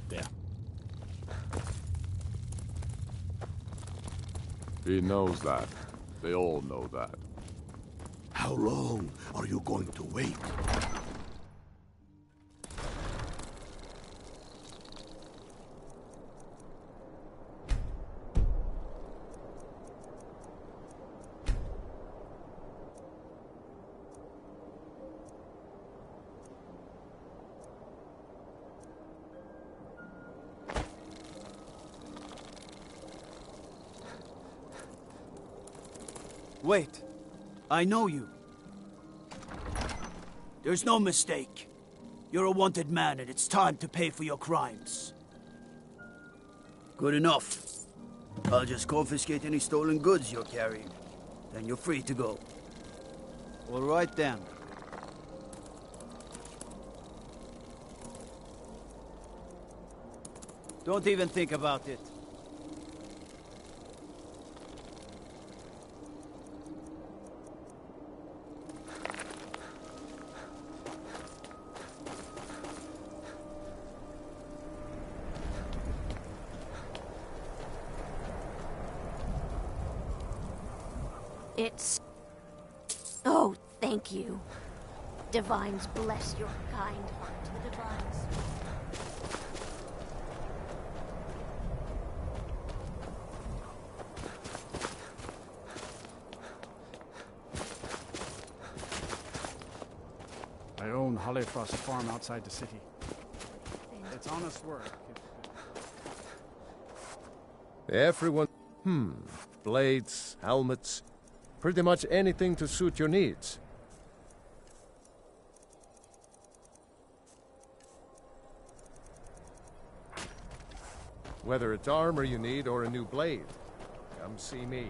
There. He knows that. They all know that. How long are you going to wait? Wait. I know you. There's no mistake. You're a wanted man, and it's time to pay for your crimes. Good enough. I'll just confiscate any stolen goods you're carrying. Then you're free to go. All right, then. Don't even think about it. It's... Oh, thank you. Divines bless your kind heart. The Divines. I own Holleyfrost farm outside the city. It's honest work. Everyone... Blades, helmets... Pretty much anything to suit your needs. Whether it's armor you need or a new blade, come see me.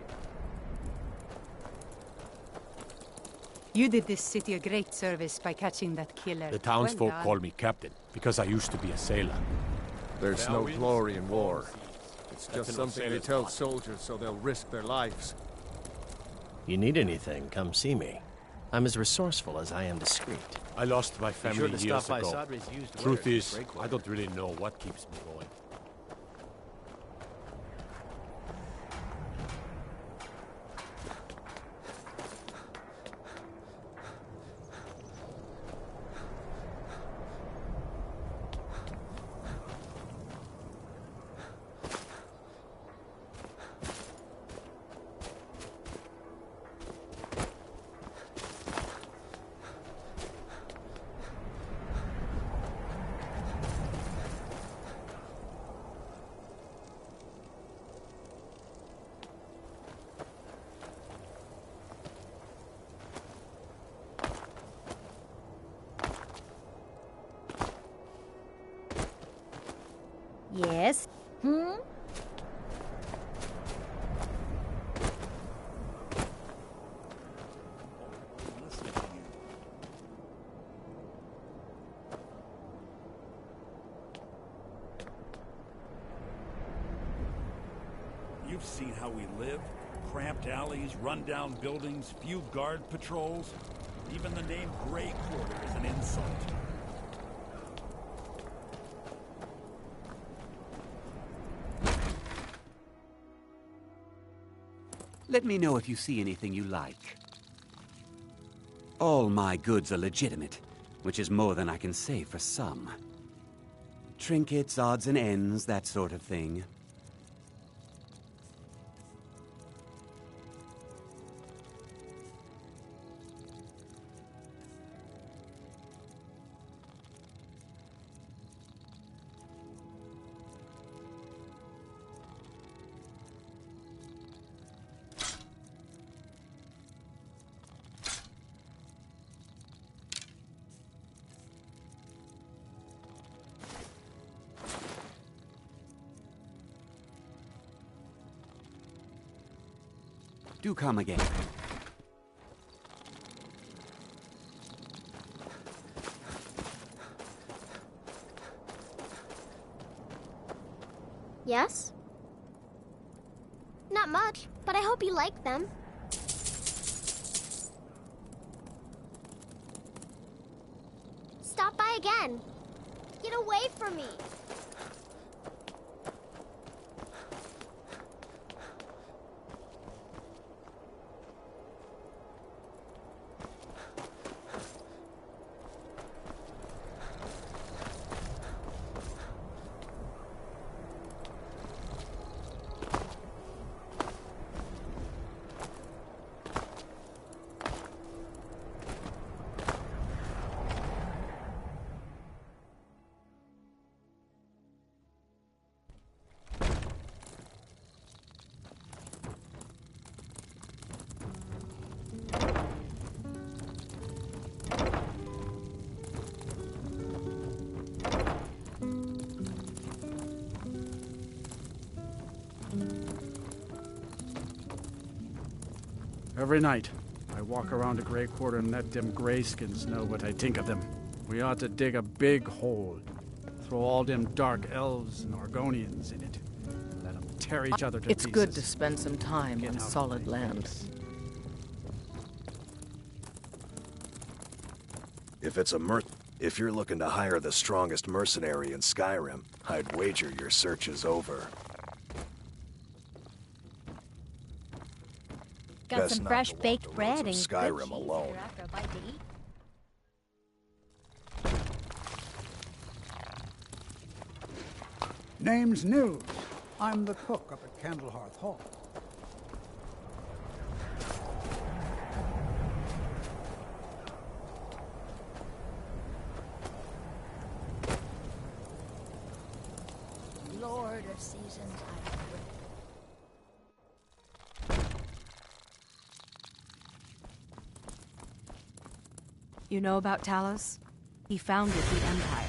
You did this city a great service by catching that killer. The townsfolk Well done. call me captain because I used to be a sailor. There's no glory in war. It's just an something they sailor's tell lot. soldiers so they'll risk their lives. You need anything, come see me. I'm as resourceful as I am discreet. I lost my Be family sure to years stop by ago. Sadri's used Truth wares. is, Great I don't really know what keeps me going. Yes? Hmm? You've seen how we live. Cramped alleys, run-down buildings, few guard patrols. Even the name Grey Quarter is an insult. Let me know if you see anything you like. All my goods are legitimate, which is more than I can say for some. Trinkets, odds and ends, that sort of thing. Do come again. Yes? Not much, but I hope you like them. Stop by again. Get away from me. Every night, I walk around the Grey Quarter and let them grayskins know what I think of them. We ought to dig a big hole, throw all them dark elves and Argonians in it, and let them tear each other to It's pieces. good to spend some time Get on out of solid my land. face. If you're looking to hire the strongest mercenary in Skyrim, I'd wager your search is over. Got Best some not fresh to walk baked the roads bread of and Skyrim good cheese alone. here after a bite to eat. Name's Nils. I'm the cook up at Candlehearth Hall. Lord of Seasons, I You know about Talos? He founded the Empire.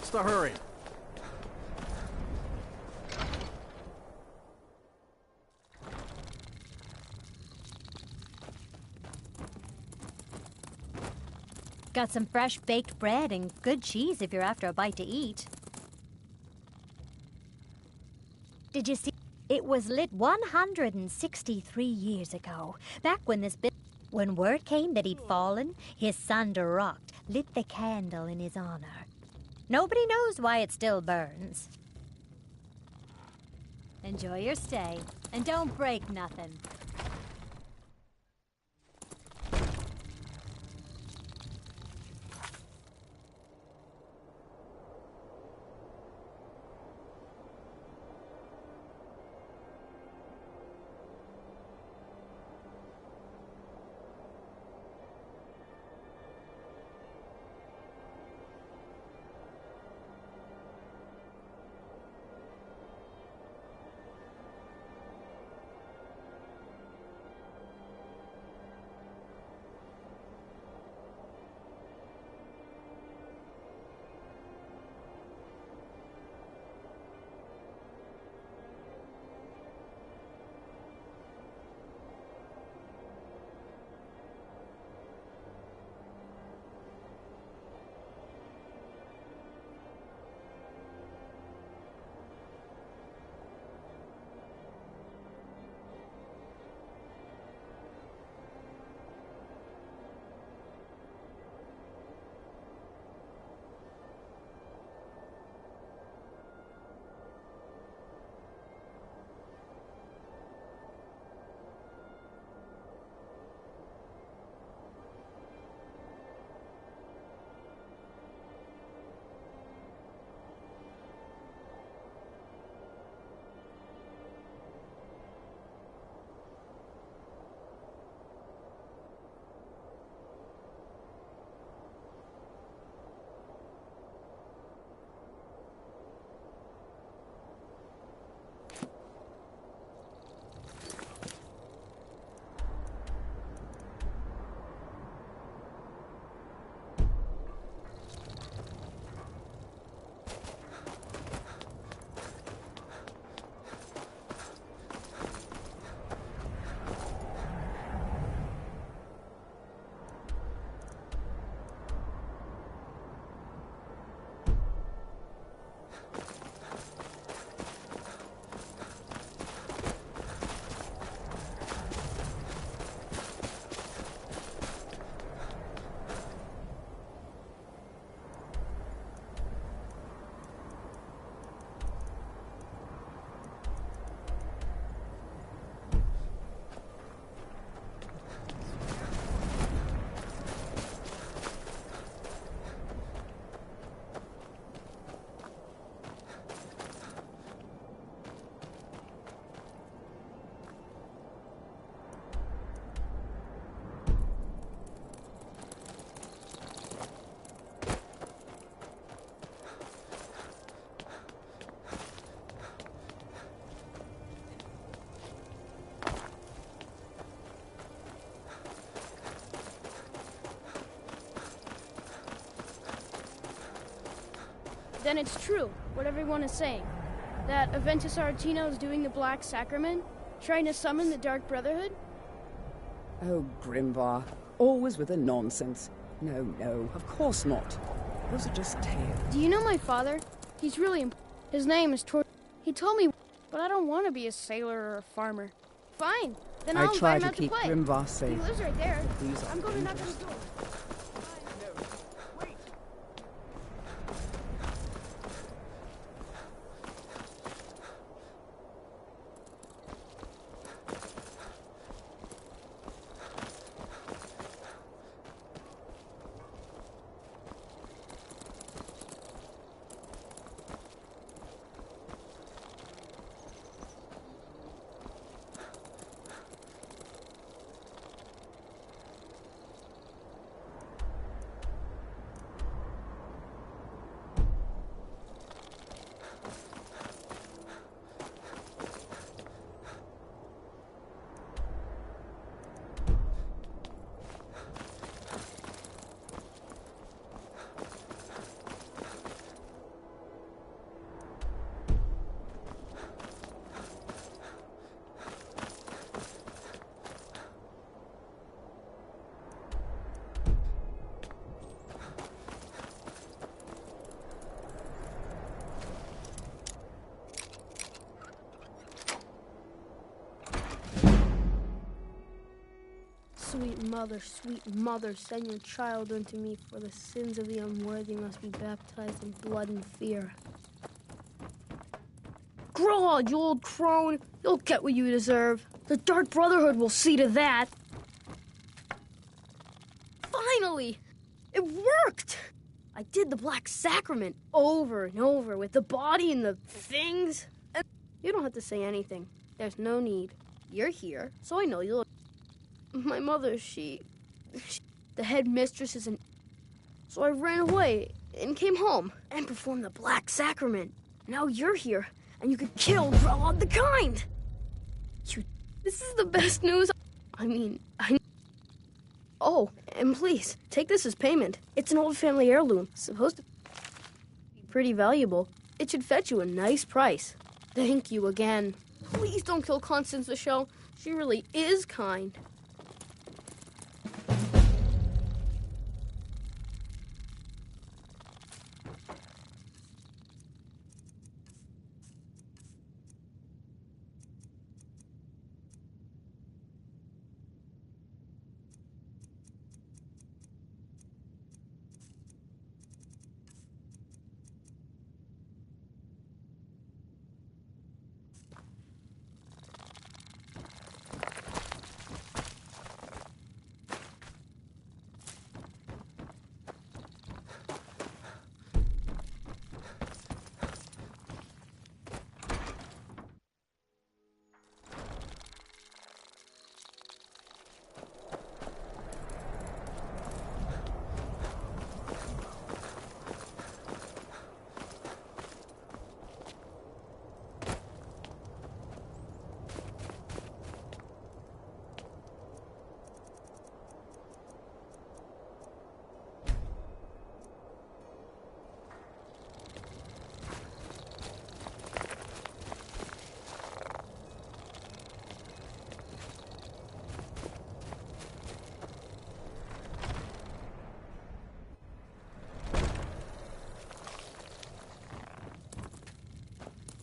What's the hurry? Got some fresh baked bread and good cheese if you're after a bite to eat. Did you see? It was lit 163 years ago. Back when when word came that he'd fallen, his son Durocht lit the candle in his honor. Nobody knows why it still burns. Enjoy your stay, and don't break nothing. Then it's true, what everyone is saying. That Aventus Aretino is doing the Black Sacrament, trying to summon the Dark Brotherhood? Oh, Grimvar. Always with the nonsense. No, no, of course not. Those are just tales. Do you know my father? He's really His name is He told me, but I don't want to be a sailor or a farmer. Fine, then I'll try invite him to out keep to play. Grimvar safe. He lives right there. But these are I'm going to knock on his door. sweet mother, send your child unto me, for the sins of the unworthy must be baptized in blood and fear. Grod, you old crone, you'll get what you deserve. The Dark Brotherhood will see to that. Finally! It worked! I did the Black Sacrament over and over with the body and the things. And you don't have to say anything. There's no need. You're here, so I know you'll... My mother, the head mistress is an... So I ran away and came home and performed the Black Sacrament. Now you're here, and you could kill Grelod the Kind! This is the best news. Oh, and please, take this as payment. It's an old family heirloom, supposed to be pretty valuable. It should fetch you a nice price. Thank you again. Please don't kill Constance Michelle. She really is kind.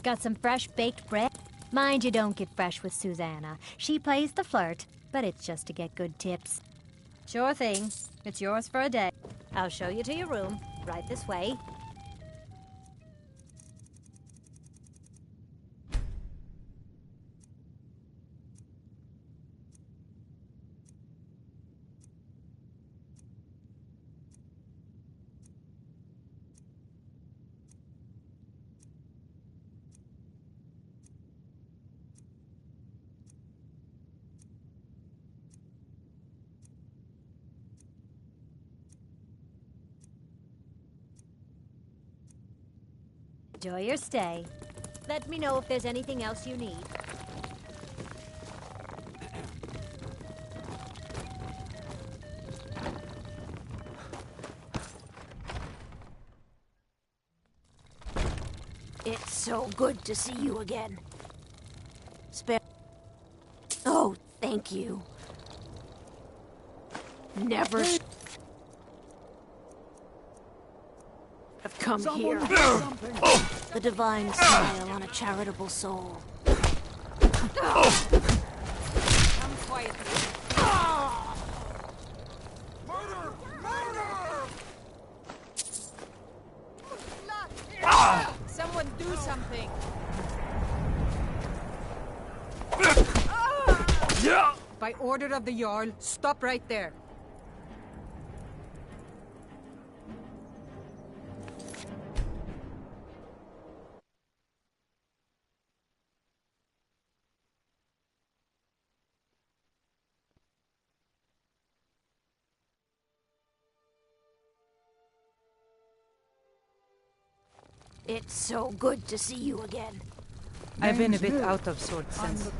Got some fresh baked bread? Mind you don't get fresh with Susanna. She plays the flirt, but it's just to get good tips. Sure thing. It's yours for a day. I'll show you to your room. Right this way. Enjoy your stay. Let me know if there's anything else you need. It's so good to see you again. Oh, thank you. Never have come here. The divine smile on a charitable soul. Come quietly. Someone do something. By order of the Jarl, stop right there. It's so good to see you again. I've been a bit out of sorts since.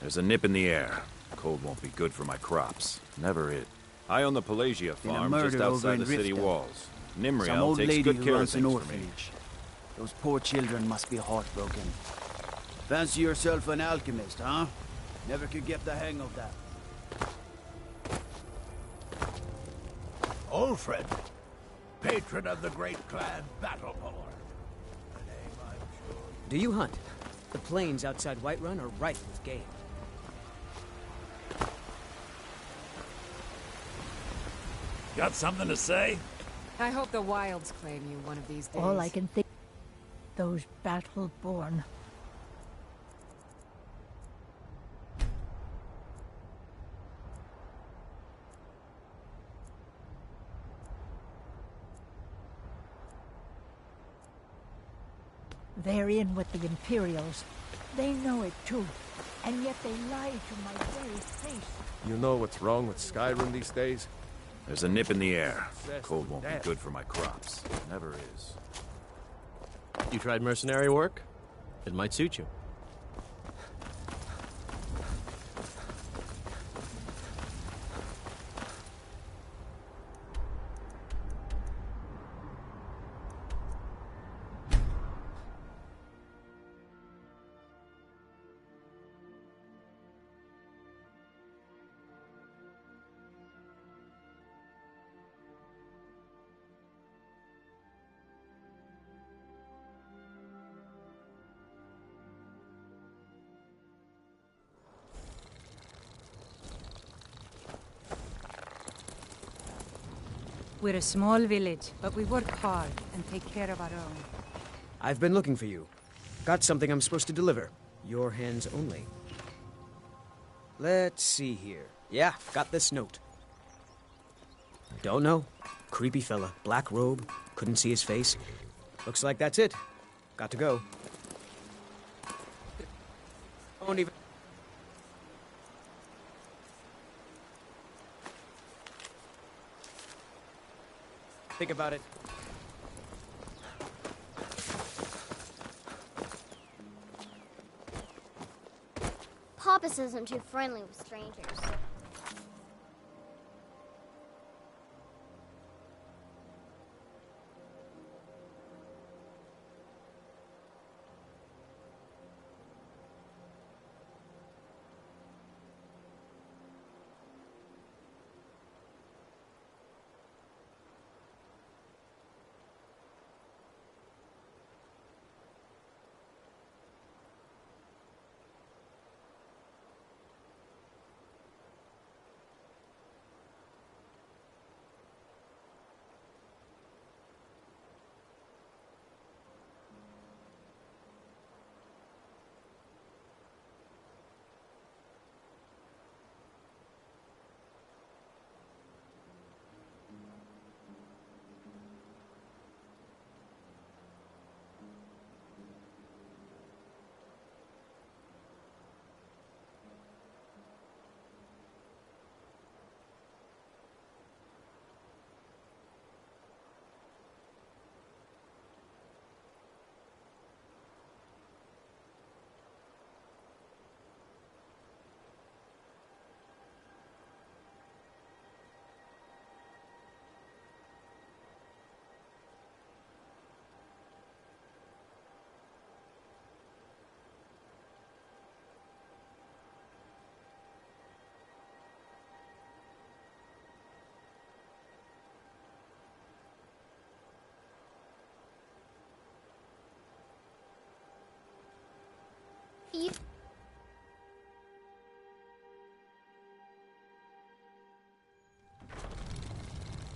There's a nip in the air. Cold won't be good for my crops. Never it. I own the Pelagia Been a farm murder just over outside in the city Riften. walls. Some Nimriel old takes lady good who care of runs an things for me. orphanage. Those poor children must be heartbroken. Fancy yourself an alchemist, huh? Never could get the hang of that. Ulfred, patron of the great clan Battleborn. Do you hunt? The plains outside Whiterun are rife with game. Got something to say? I hope the wilds claim you one of these days. All I can think... those Battleborn. They're in with the Imperials. They know it too. And yet they lie to my very face. You know what's wrong with Skyrim these days? There's a nip in the air. Cold won't be good for my crops. Never is. You tried mercenary work? It might suit you. We're a small village, but we work hard and take care of our own. I've been looking for you. Got something I'm supposed to deliver. Your hands only. Let's see here. Yeah, got this note. Don't know. Creepy fella. Black robe. Couldn't see his face. Looks like that's it. Got to go. Won't even... Think about it. Papas isn't too friendly with strangers.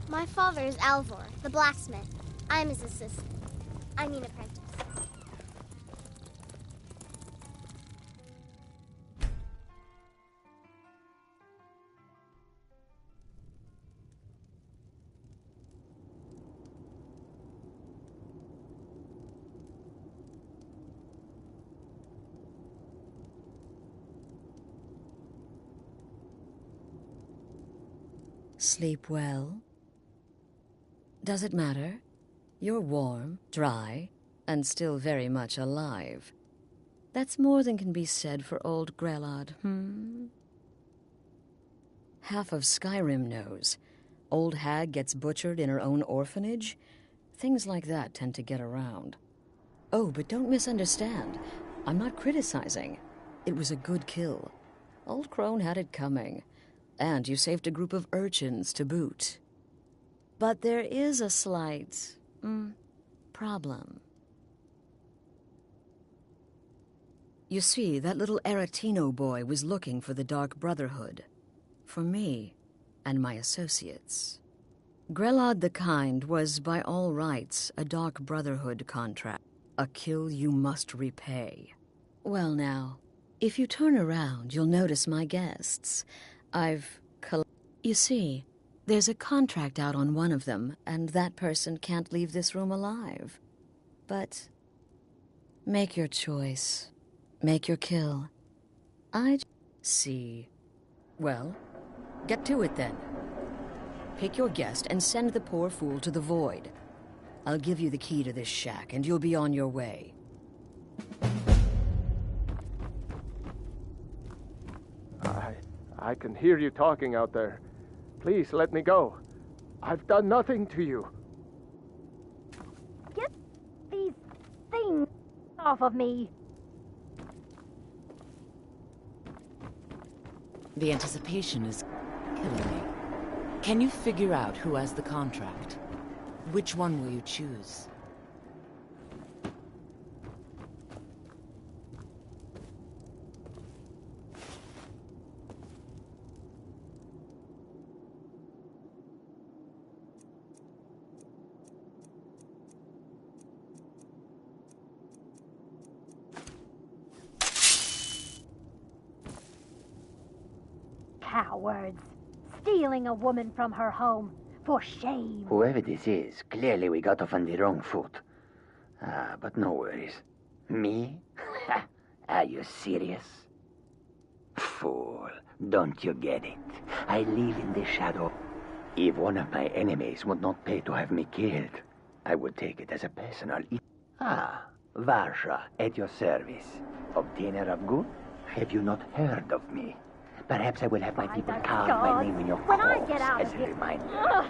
My father is Alvor, the blacksmith. I'm his assistant. I mean apprentice. Sleep well? Does it matter? You're warm, dry, and still very much alive. That's more than can be said for old Grelod, Half of Skyrim knows. Old hag gets butchered in her own orphanage. Things like that tend to get around. Oh, but don't misunderstand. I'm not criticizing. It was a good kill. Old Crone had it coming. And you saved a group of urchins to boot. But there is a slight... problem. You see, that little Aretino boy was looking for the Dark Brotherhood. For me and my associates. Grelod the Kind was, by all rights, a Dark Brotherhood contract. A kill you must repay. Well now, if you turn around, you'll notice my guests. You see, there's a contract out on one of them, and that person can't leave this room alive. But make your choice. Make your kill. See. Well, get to it then. Pick your guest and send the poor fool to the void. I'll give you the key to this shack, and you'll be on your way. I can hear you talking out there. Please let me go. I've done nothing to you. Get these things off of me. The anticipation is killing me. Can you figure out who has the contract? Which one will you choose? Cowards. Stealing a woman from her home. For shame. Whoever this is, clearly we got off on the wrong foot. But no worries. Me? Are you serious? Fool, don't you get it? I live in the shadow. If one of my enemies would not pay to have me killed, I would take it as a personal... Varsha, at your service. Obtainer of good? Have you not heard of me? Perhaps I will have my people carve my name in your corpse as a reminder.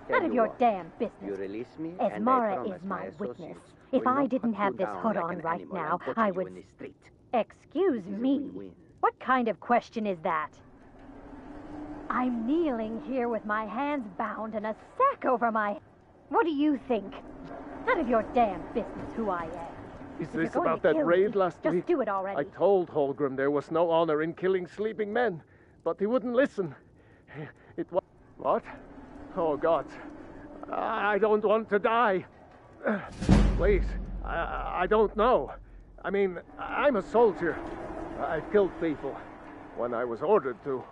None of your damn business. You release me, Esmara is my witness. If I didn't have this hood on right now, I would... Excuse me? What kind of question is that? I'm kneeling here with my hands bound and a sack over my... What do you think? None of your damn business who I am. Is this about that raid last week? Just do it already. I told Holgrim there was no honor in killing sleeping men, but he wouldn't listen. It was... What? Oh, God. I don't want to die. Please, I don't know. I mean, I'm a soldier. I've killed people when I was ordered to.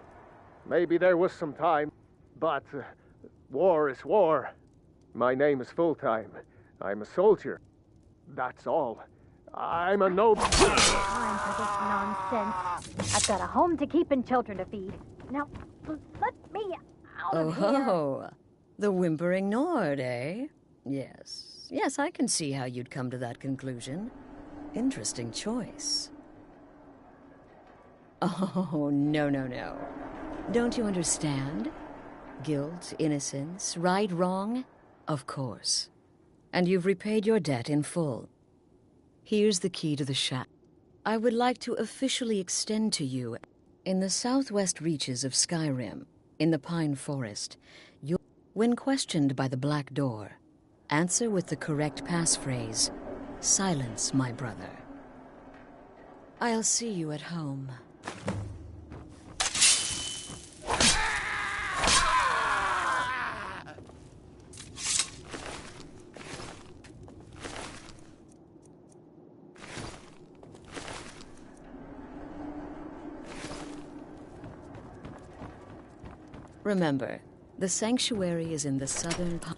Maybe there was some time, but war is war. My name is full-time. I'm a soldier. That's all. I'm a noble. Time for this nonsense. I've got a home to keep and children to feed. Now, let me out of here. Oh, the whimpering Nord, eh? Yes. Yes, I can see how you'd come to that conclusion. Interesting choice. Oh, no. Don't you understand? Guilt, innocence, right, wrong? Of course. And you've repaid your debt in full. Here's the key to the shack. I would like to officially extend to you, in the southwest reaches of Skyrim, in the Pine Forest, when questioned by the Black Door, answer with the correct passphrase, "Silence, my brother." I'll see you at home. Remember, the sanctuary is in the southern part.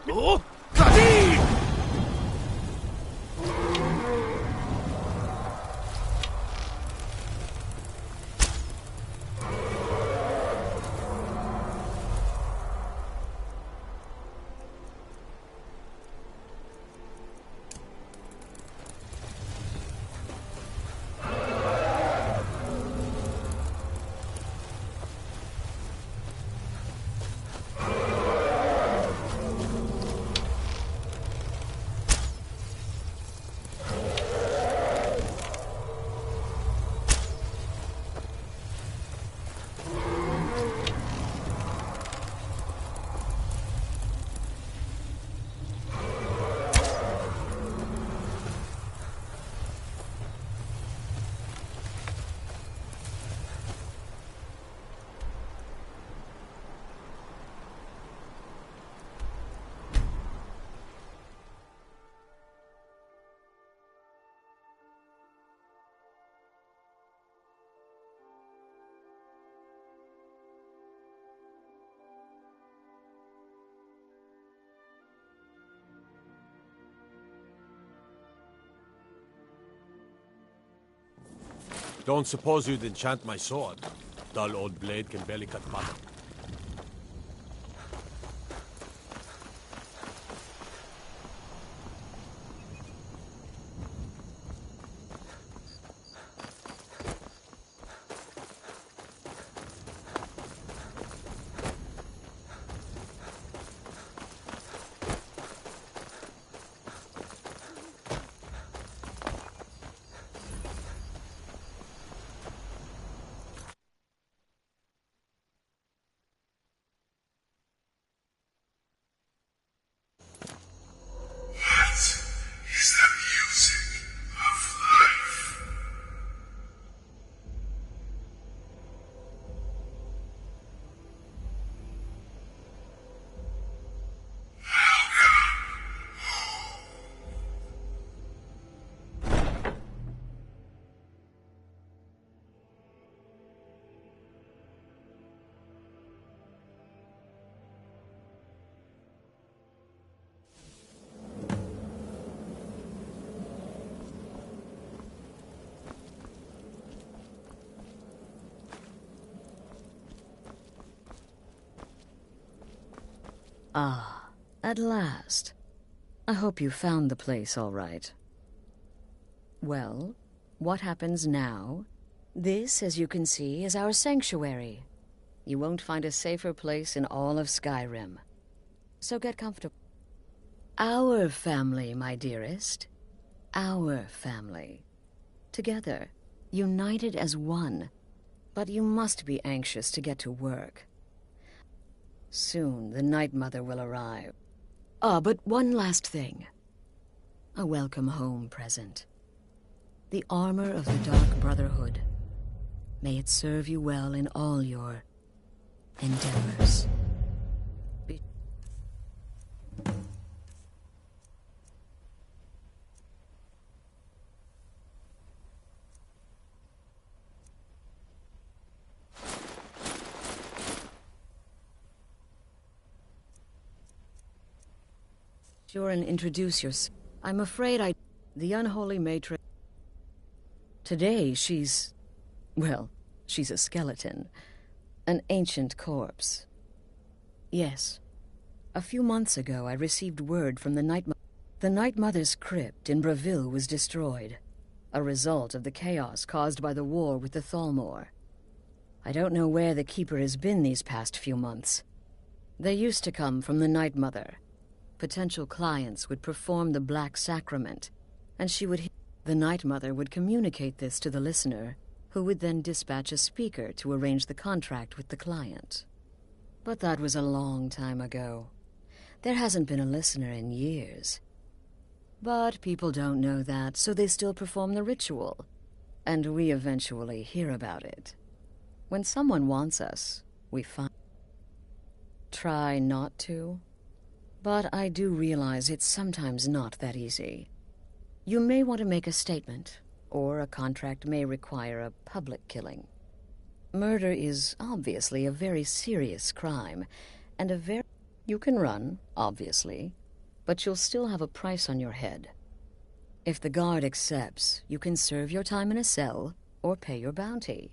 Oh, Khabib! Don't suppose you'd enchant my sword. Dull old blade can barely cut butter. Ah, at last. I hope you found the place all right. Well, what happens now? This, as you can see, is our sanctuary. You won't find a safer place in all of Skyrim. So get comfortable. Our family, my dearest. Our family. Together, united as one. But you must be anxious to get to work. Soon the Night Mother will arrive. Ah, but one last thing. A welcome home present. The armor of the Dark Brotherhood. May it serve you well in all your endeavors. Sure and introduce yourself. I'm afraid the unholy matron. Today she's... well, she's a skeleton. An ancient corpse. Yes. A few months ago I received word from the Night Mother. The Night Mother's crypt in Bravil was destroyed. A result of the chaos caused by the war with the Thalmor. I don't know where the Keeper has been these past few months. They used to come from the Night Mother. Potential clients would perform the Black Sacrament, and she would... The Night Mother would communicate this to the listener, who would then dispatch a speaker to arrange the contract with the client. But that was a long time ago. There hasn't been a listener in years. But people don't know that, so they still perform the ritual, and we eventually hear about it. When someone wants us, we find... Try not to. But I do realize it's sometimes not that easy. You may want to make a statement, or a contract may require a public killing. Murder is obviously a very serious crime, and a very... You can run, obviously, but you'll still have a price on your head. If the guard accepts, you can serve your time in a cell or pay your bounty.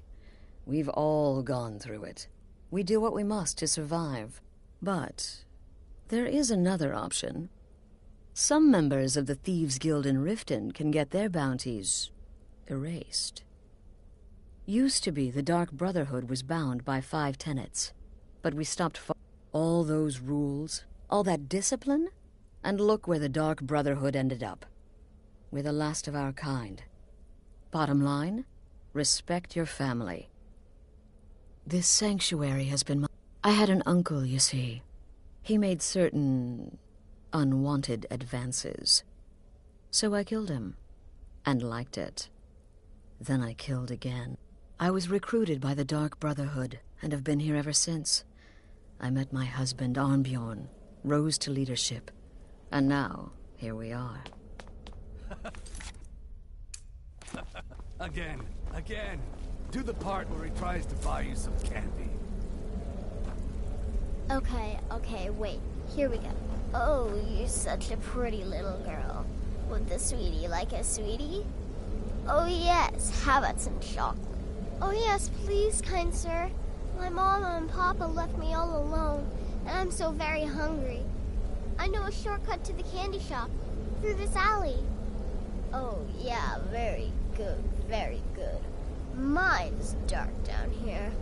We've all gone through it. We do what we must to survive. But there is another option. Some members of the Thieves' Guild in Riften can get their bounties erased. Used to be the Dark Brotherhood was bound by 5 tenets, but we stopped all those rules, all that discipline, and look where the Dark Brotherhood ended up. We're the last of our kind. Bottom line, respect your family. This sanctuary has been I had an uncle, you see. He made certain unwanted advances. So I killed him, and liked it. Then I killed again. I was recruited by the Dark Brotherhood, and have been here ever since. I met my husband, Arnbjorn, rose to leadership, and now, here we are. Again. Do the part where he tries to buy you some candy. Okay, wait. Here we go. Oh, you're such a pretty little girl. Would the sweetie like a sweetie? Oh yes, how about some chocolate? Oh yes, please, kind sir. My mama and papa left me all alone, and I'm so very hungry. I know a shortcut to the candy shop, through this alley. Oh yeah, very good, very good. Mine's dark down here.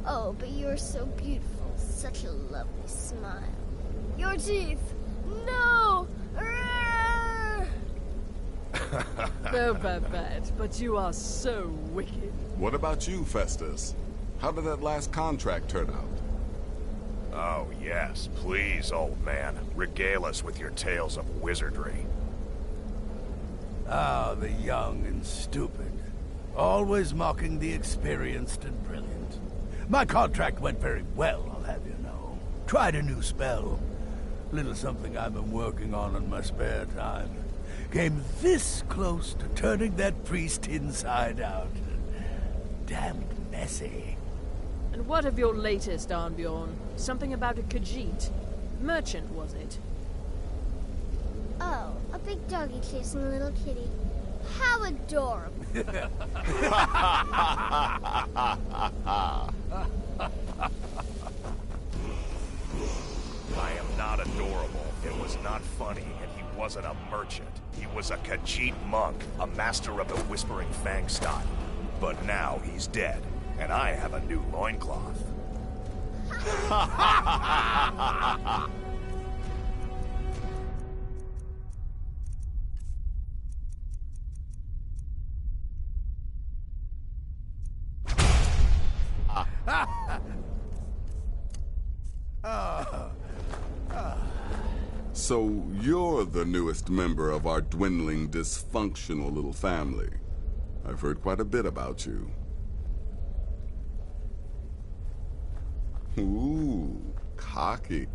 Oh, but you're so beautiful, such a lovely smile. Your teeth! No! No, Babette, but you are so wicked. What about you, Festus? How did that last contract turn out? Oh, yes. Please, old man. Regale us with your tales of wizardry. Ah, the young and stupid. Always mocking the experienced and brilliant. My contract went very well, I'll have you know. Tried a new spell. Little something I've been working on in my spare time. Came this close to turning that priest inside out. Damned messy. And what of your latest, Arnbjorn? Something about a Khajiit. Merchant, was it? Oh, a big doggy chasing a little kitty. How adorable. I am not adorable. It was not funny, and he wasn't a merchant. He was a Khajiit monk, a master of the Whispering Fang style. But now he's dead, and I have a new loincloth. So you're the newest member of our dwindling, dysfunctional little family. I've heard quite a bit about you. Ooh, cocky.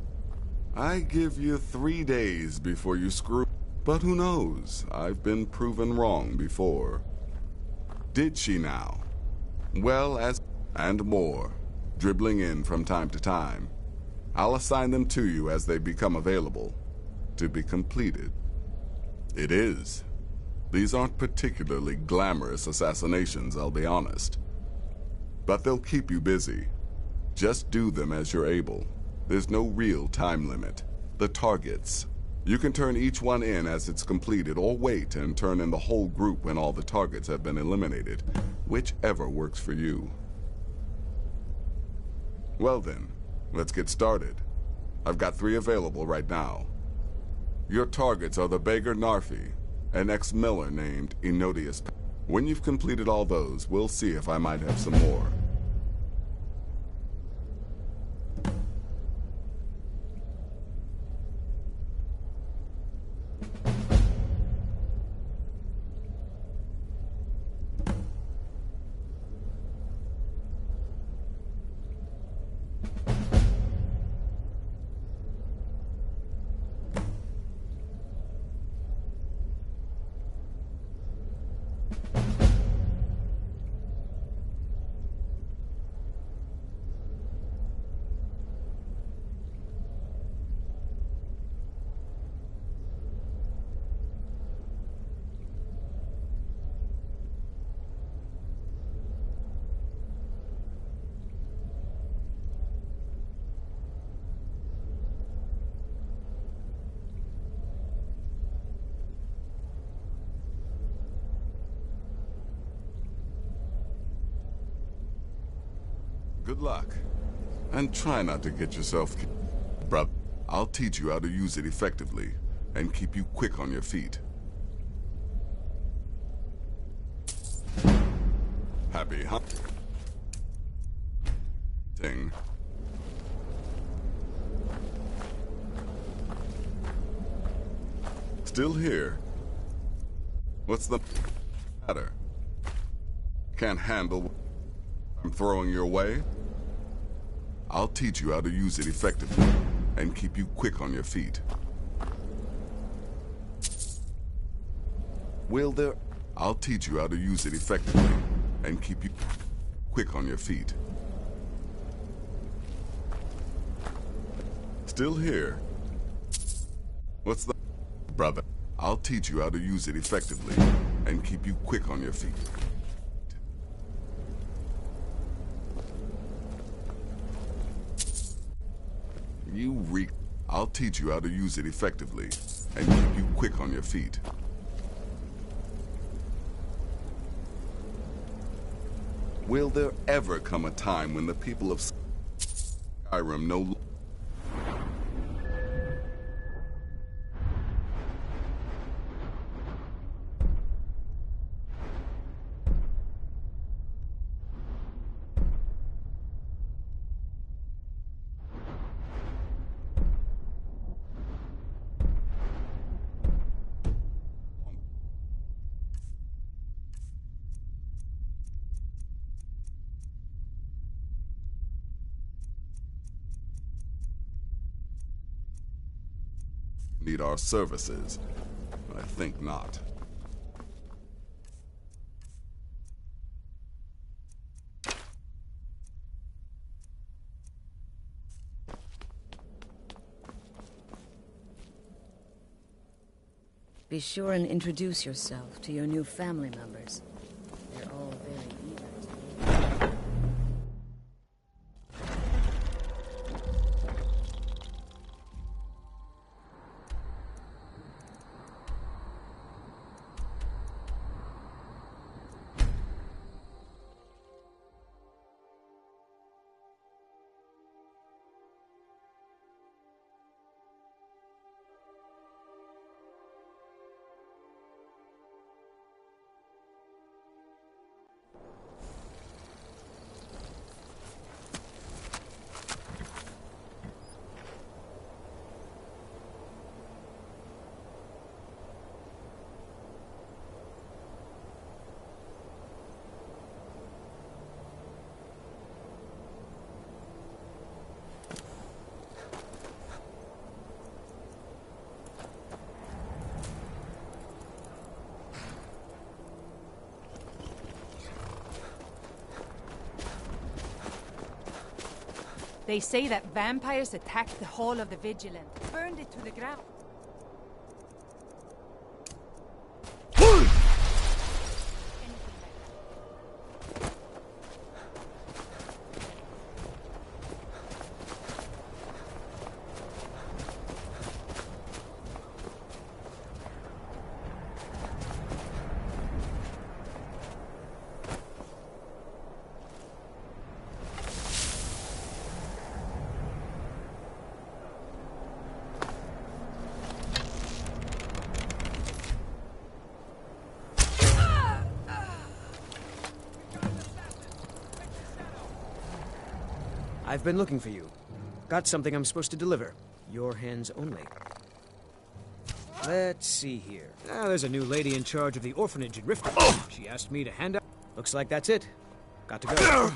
I give you 3 days before you screw. But who knows? I've been proven wrong before. Did she now? Well, and more, dribbling in from time to time. I'll assign them to you as they become available, to be completed. It is. These aren't particularly glamorous assassinations, I'll be honest. But they'll keep you busy. Just do them as you're able. There's no real time limit. The targets. You can turn each one in as it's completed, or wait and turn in the whole group when all the targets have been eliminated. Whichever works for you. Well then, let's get started. I've got 3 available right now. Your targets are the beggar Narfi, an ex-miller named Enodius. When you've completed all those, we'll see if I might have some more. Good luck. And try not to get yourself Bruh, I'll teach you how to use it effectively and keep you quick on your feet. Happy hunting. Still here? What's the matter? Can't handle what I'm throwing your way? I'll teach you how to use it effectively and keep you quick on your feet. Will there? I'll teach you how to use it effectively and keep you quick on your feet. Still here? What's the... Brother, I'll teach you how to use it effectively and keep you quick on your feet. I'll teach you how to use it effectively and keep you quick on your feet. Will there ever come a time when the people of Skyrim no need our services? I think not. Be sure and introduce yourself to your new family members. They're all very eager to... They say that vampires attacked the Hall of the Vigilant, burned it to the ground. I've been looking for you. Got something I'm supposed to deliver. Your hands only. Let's see here. Now, there's a new lady in charge of the orphanage in Riften. She asked me to hand out... Looks like that's it. Got to go.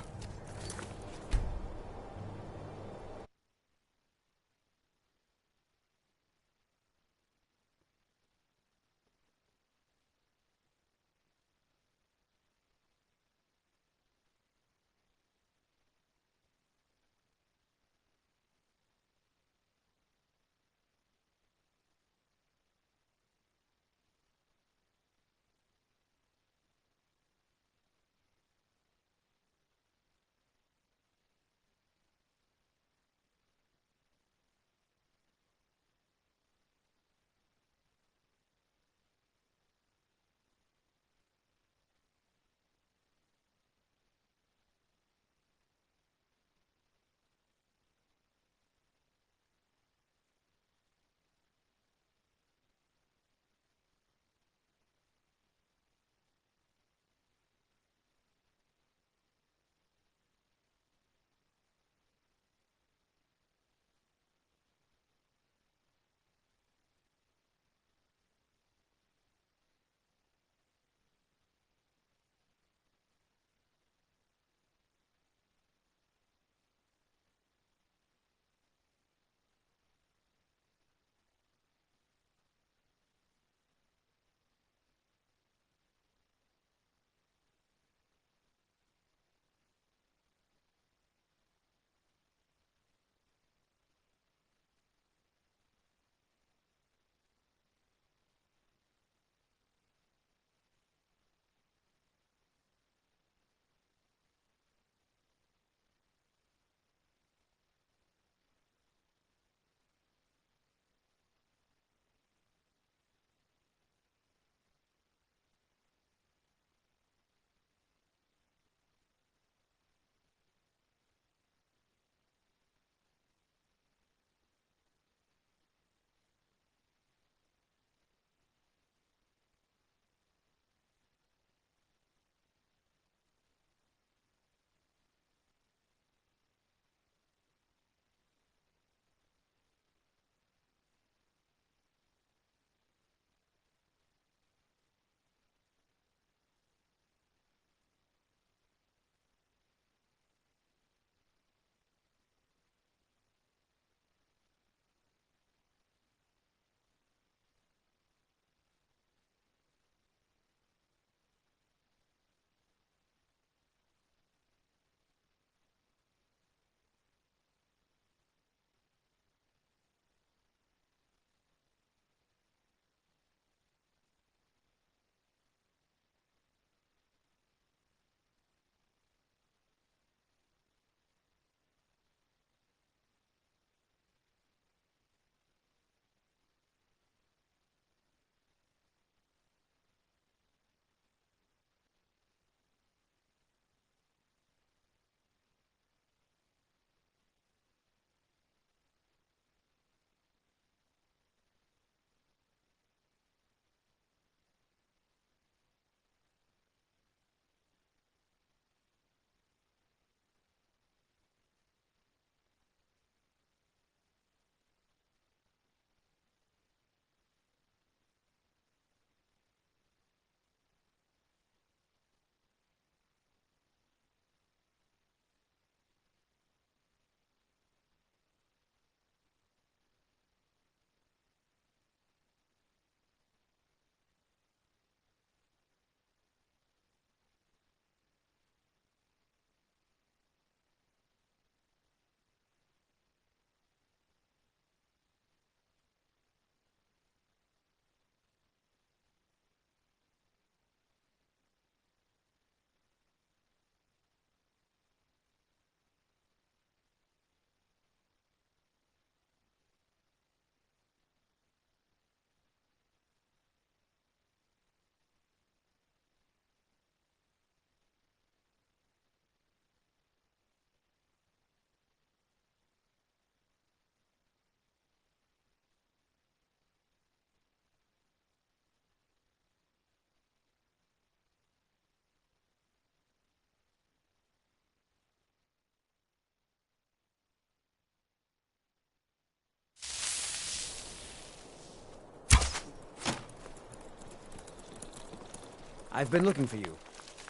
I've been looking for you.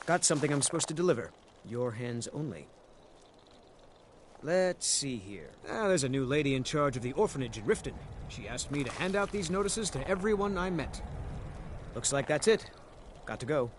Got something I'm supposed to deliver. Your hands only. Let's see here. There's a new lady in charge of the orphanage in Riften. She asked me to hand out these notices to everyone I met. Looks like that's it. Got to go.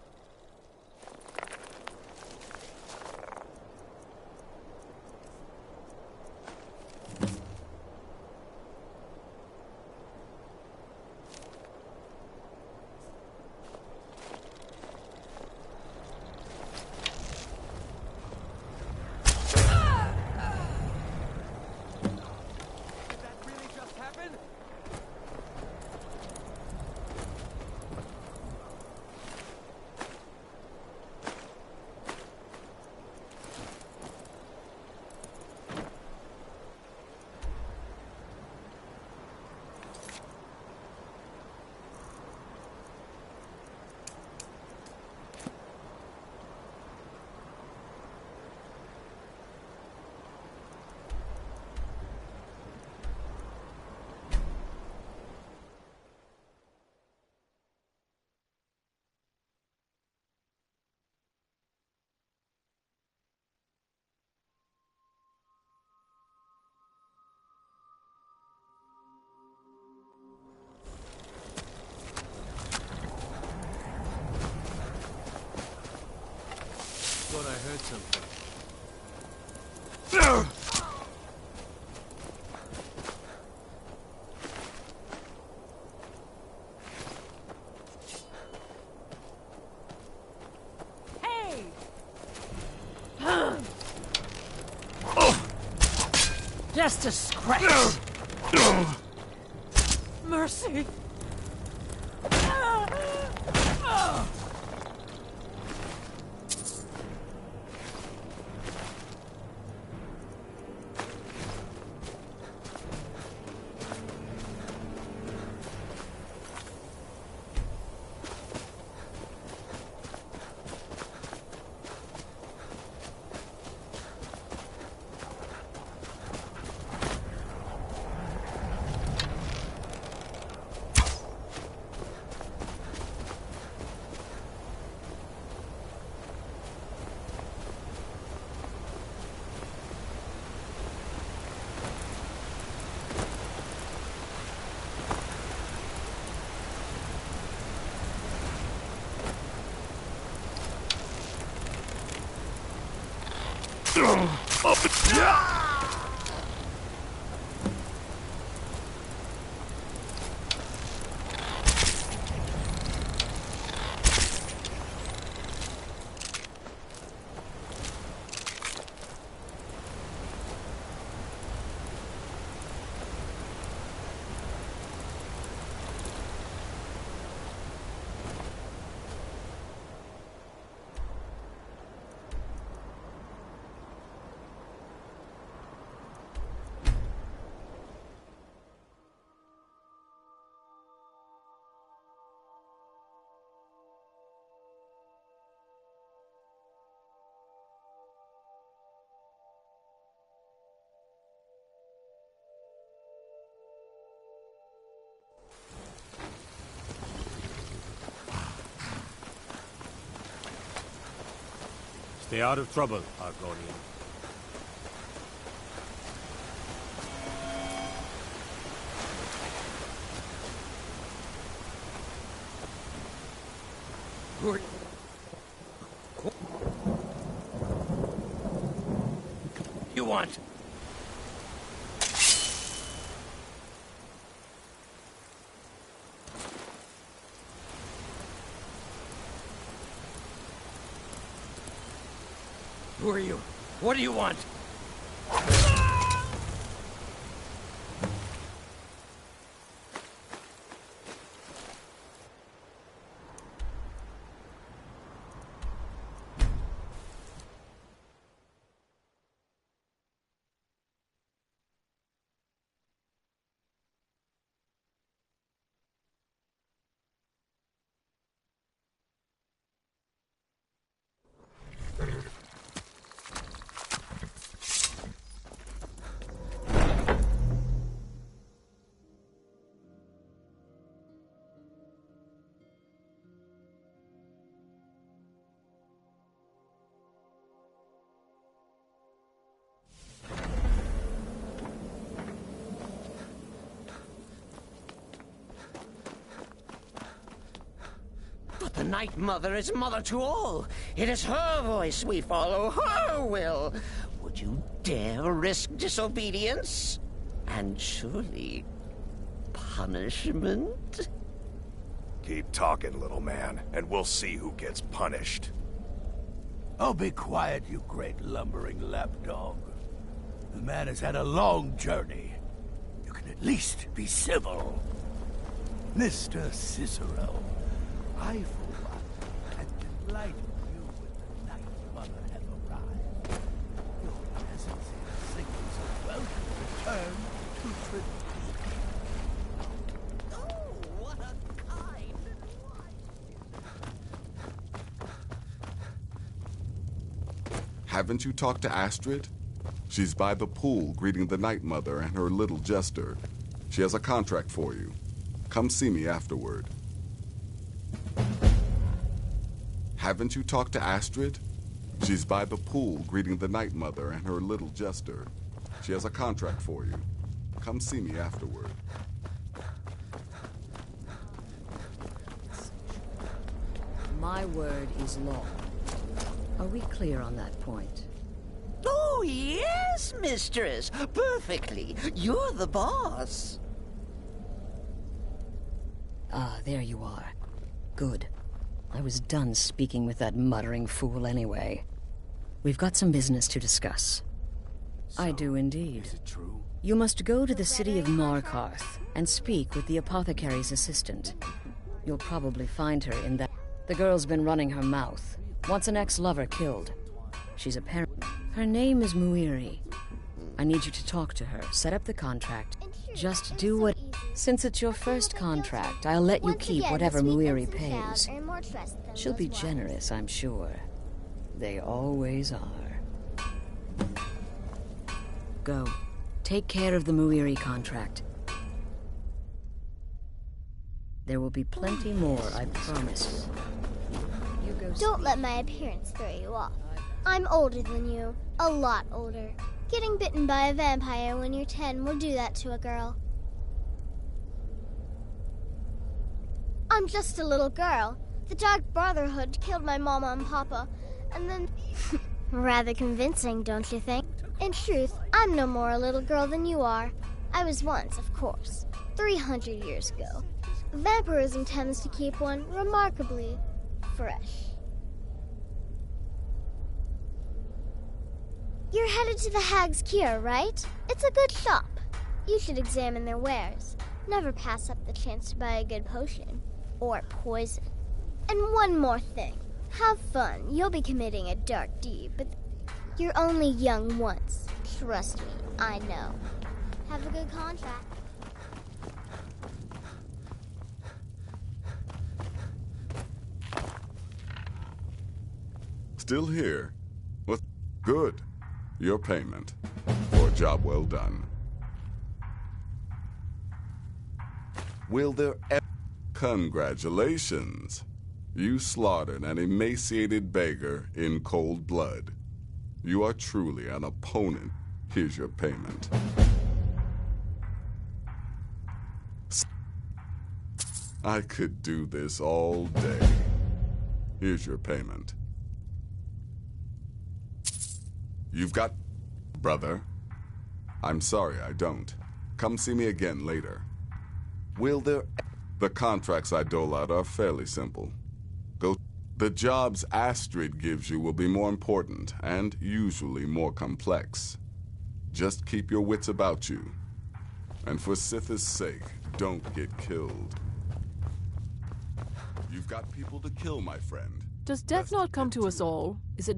Thought I heard something. Just a scratch. Mercy. Stay out of trouble, Argonian. Who you want? Who are you? What do you want? Night Mother is mother to all. It is her voice we follow, her will. Would you dare risk disobedience? And surely punishment? Keep talking, little man, and we'll see who gets punished. Oh, be quiet, you great lumbering lapdog. The man has had a long journey. You can at least be civil. Mr. Cicero, I for one had delighted you with the Night Mother have arrived. Your presence here signals a welcome return to tradition. Haven't you talked to Astrid? She's by the pool greeting the Night Mother and her little jester. She has a contract for you. Come see me afterward. Haven't you talked to Astrid? She's by the pool greeting the Night Mother and her little jester. She has a contract for you. Come see me afterward. My word is law. Are we clear on that point? Oh, yes, mistress. Perfectly. You're the boss. Ah, there you are. Good. I was done speaking with that muttering fool anyway. We've got some business to discuss. I do indeed. Is it true? You must go to the city of Markarth and speak with the apothecary's assistant. You'll probably find her in that... The girl's been running her mouth. Wants an ex-lover killed. She's a parent. Her name is Muiri. I need you to talk to her, set up the contract. Just do what... Since it's your first contract, I'll let you keep whatever Muiri pays. She'll be generous, I'm sure. They always are. Go. Take care of the Muiri contract. There will be plenty more, I promise you. Don't let my appearance throw you off. I'm older than you. A lot older. Getting bitten by a vampire when you're 10 will do that to a girl. I'm just a little girl. The Dark Brotherhood killed my mama and papa, and then... Rather convincing, don't you think? In truth, I'm no more a little girl than you are. I was once, of course. 300 years ago. Vampirism tends to keep one remarkably fresh. You're headed to the Hag's Cure, right? It's a good shop. You should examine their wares. Never pass up the chance to buy a good potion. Or poison. And one more thing. Have fun. You'll be committing a dark deed, but you're only young once. Trust me, I know. Have a good contract. Still here? Well, good. Your payment for a job well done. Will there ever... Congratulations. You slaughtered an emaciated beggar in cold blood. You are truly an opponent. Here's your payment. I could do this all day. Here's your payment. You've got... Brother. I'm sorry, I don't. Come see me again later. Will there... The contracts I dole out are fairly simple. Go... The jobs Astrid gives you will be more important, and usually more complex. Just keep your wits about you. And for Sith's sake, don't get killed. You've got people to kill, my friend. Does death not come to us all? Is it...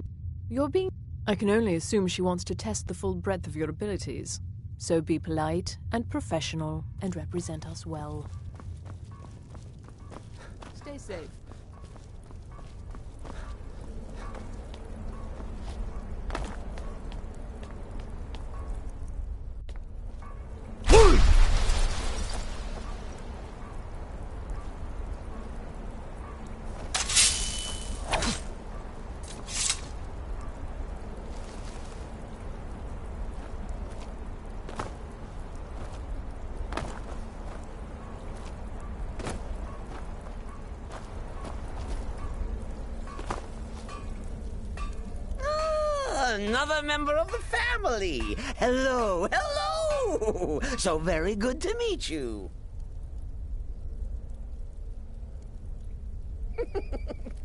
You're being... I can only assume she wants to test the full breadth of your abilities. So be polite and professional and represent us well. Stay safe. another member of the family. Hello, hello! So very good to meet you.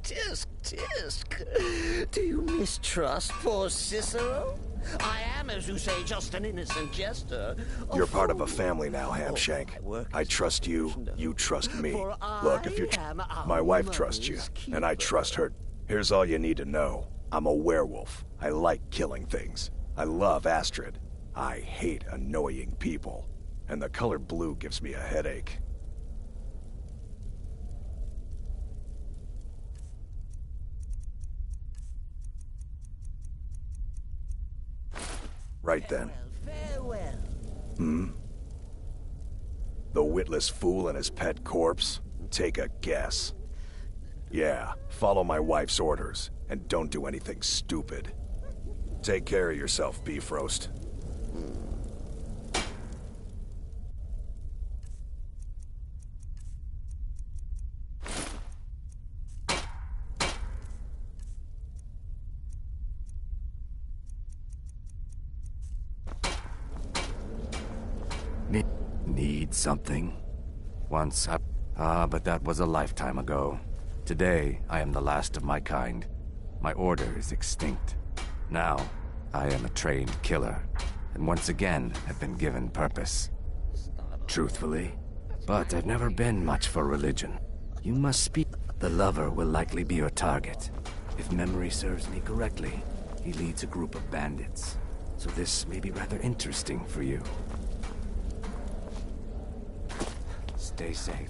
Tisk, tisk. Do you mistrust poor Cicero? I am, as you say, just an innocent jester. You're part of a family now, Hamshank. I trust you, you trust me. Look, if you... My wife trusts you, and I trust her. Here's all you need to know. I'm a werewolf. I like killing things. I love Astrid. I hate annoying people. And the color blue gives me a headache. Right then. Farewell. Hmm? The witless fool and his pet corpse? Take a guess. Yeah, follow my wife's orders, and don't do anything stupid. Take care of yourself, Beef Roast. Need something? Once but that was a lifetime ago. Today, I am the last of my kind. My order is extinct. Now, I am a trained killer, and once again have been given purpose. Truthfully. But I've never been much for religion. You must speak. The lover will likely be your target. If memory serves me correctly, he leads a group of bandits. So this may be rather interesting for you. Stay safe.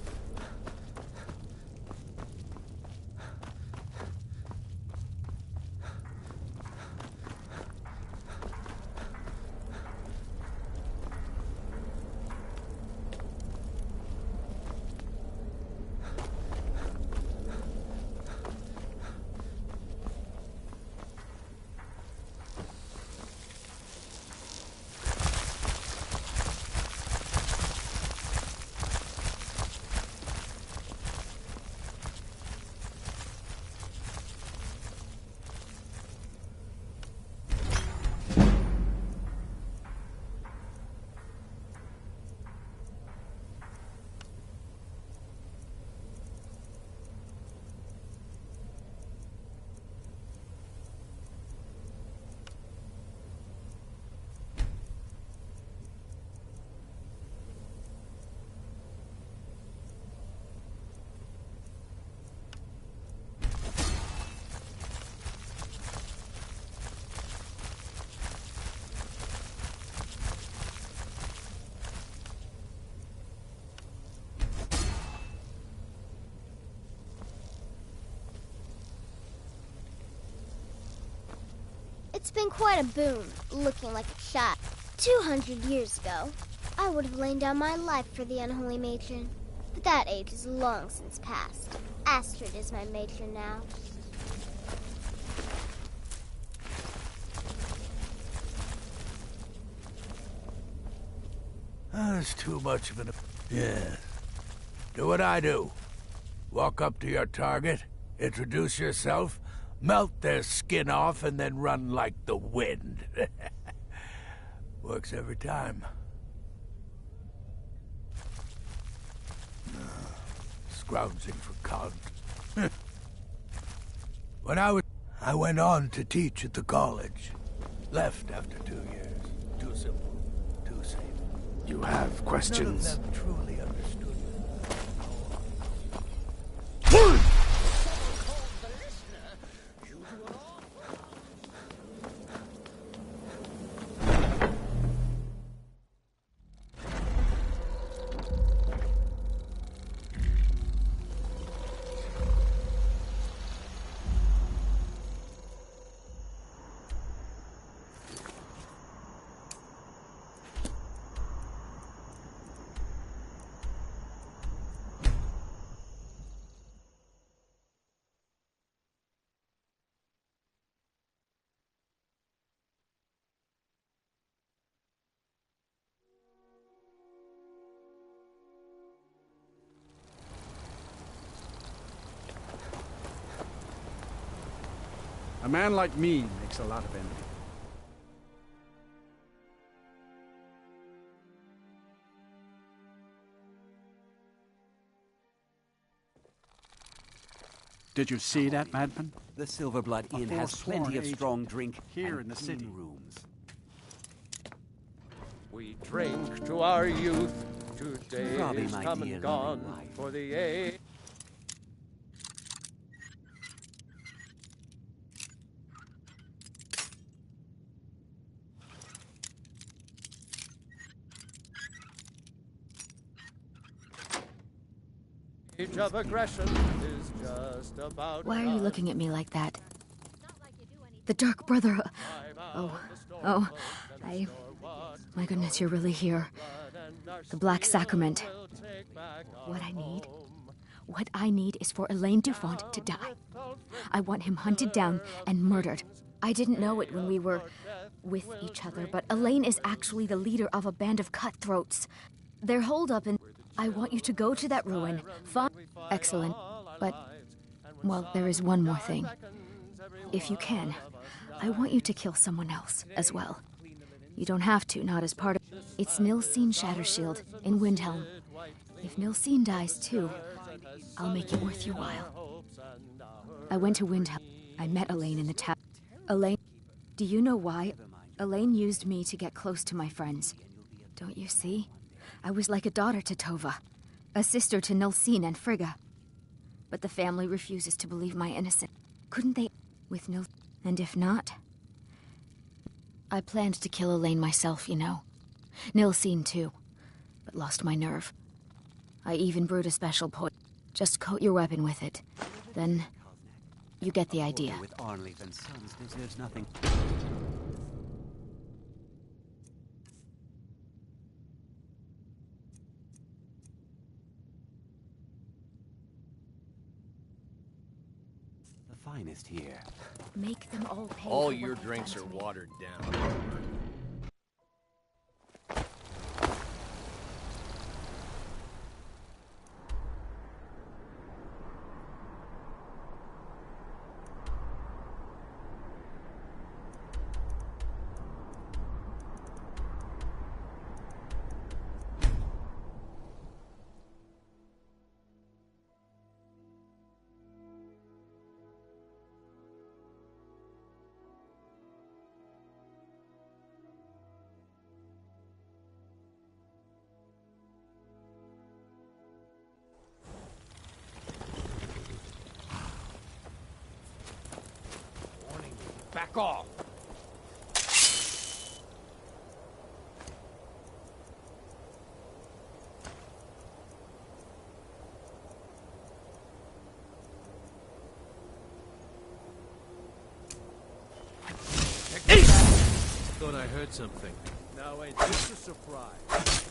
It's been quite a boon, looking like a shot. 200 years ago, I would have lain down my life for the unholy matron. But that age is long since past. Astrid is my matron now. That's too much of an... Yeah. Do what I do. Walk up to your target, introduce yourself, melt their skin off, and then run like the wind. Works every time. Scrounging for cod. When I went on to teach at the college. Left after 2 years. Too simple, too safe. You have questions? None of them truly understood. A man like me makes a lot of envy. Did you see that, madman? The Silverblood Inn has plenty of strong drink here and in the city. rooms. We drink to our youth. Today Robbie, is my come dear and gone loving wife. for the age. Age of aggression is just about. Why are you looking at me like that? The Dark Brother. Oh, my goodness, you're really here. The Black Sacrament. What I need is for Elaine Dufont to die. I want him hunted down and murdered. I didn't know it when we were with each other, but Elaine is actually the leader of a band of cutthroats. They're holed up and I want you to go to that ruin. Excellent. But, well, there is one more thing. If you can, I want you to kill someone else as well. You don't have to, not as part of... It's Nilsine Shattershield in Windhelm. If Nilsine dies too, I'll make it worth your while. I went to Windhelm. I met Elaine in the town. Elaine, do you know why? Elaine used me to get close to my friends. Don't you see? I was like a daughter to Tova, a sister to Nilsine and Frigga. But the family refuses to believe my innocence. Couldn't they with Nil? And if not, I planned to kill Elaine myself, you know. Nilsine too, but lost my nerve. I even brewed a special poison. Just coat your weapon with it. Then you get the idea. With Arnleif and Sons deserves nothing. The finest here. Make them all pay. All for your what they've drinks done are to me. watered down. Back off! Thought I heard something. Now ain't this a surprise?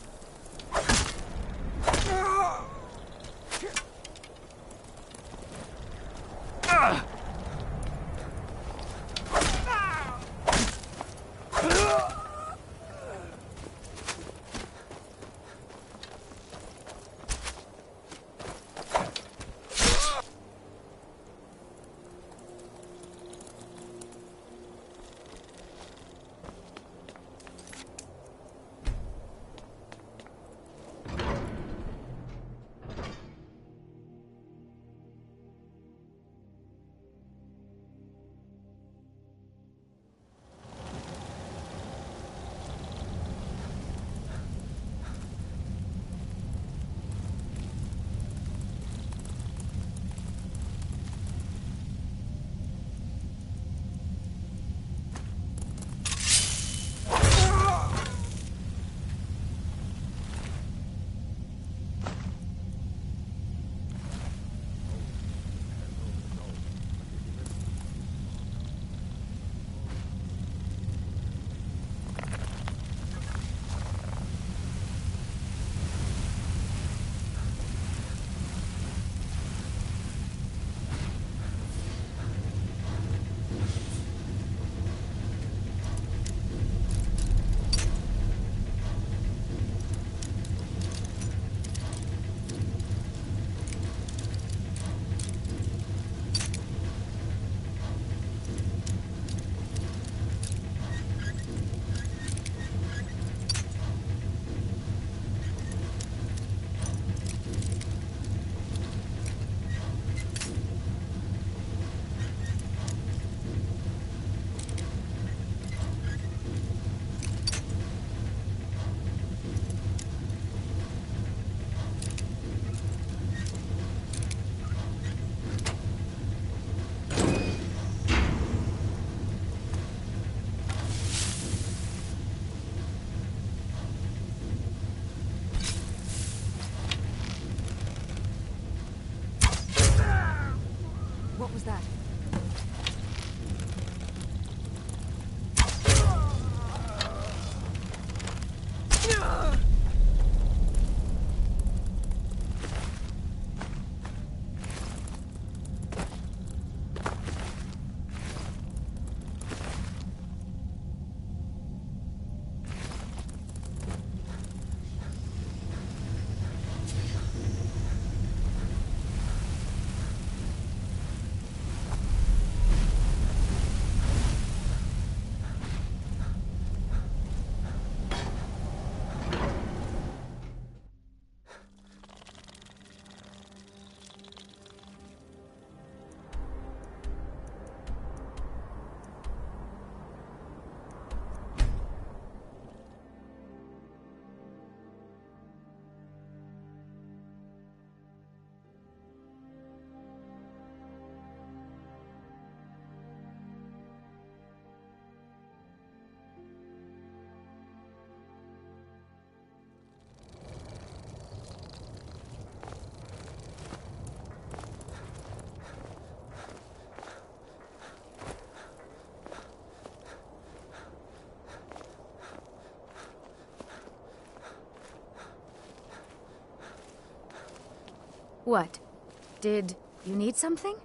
What was that? What? Did you need something?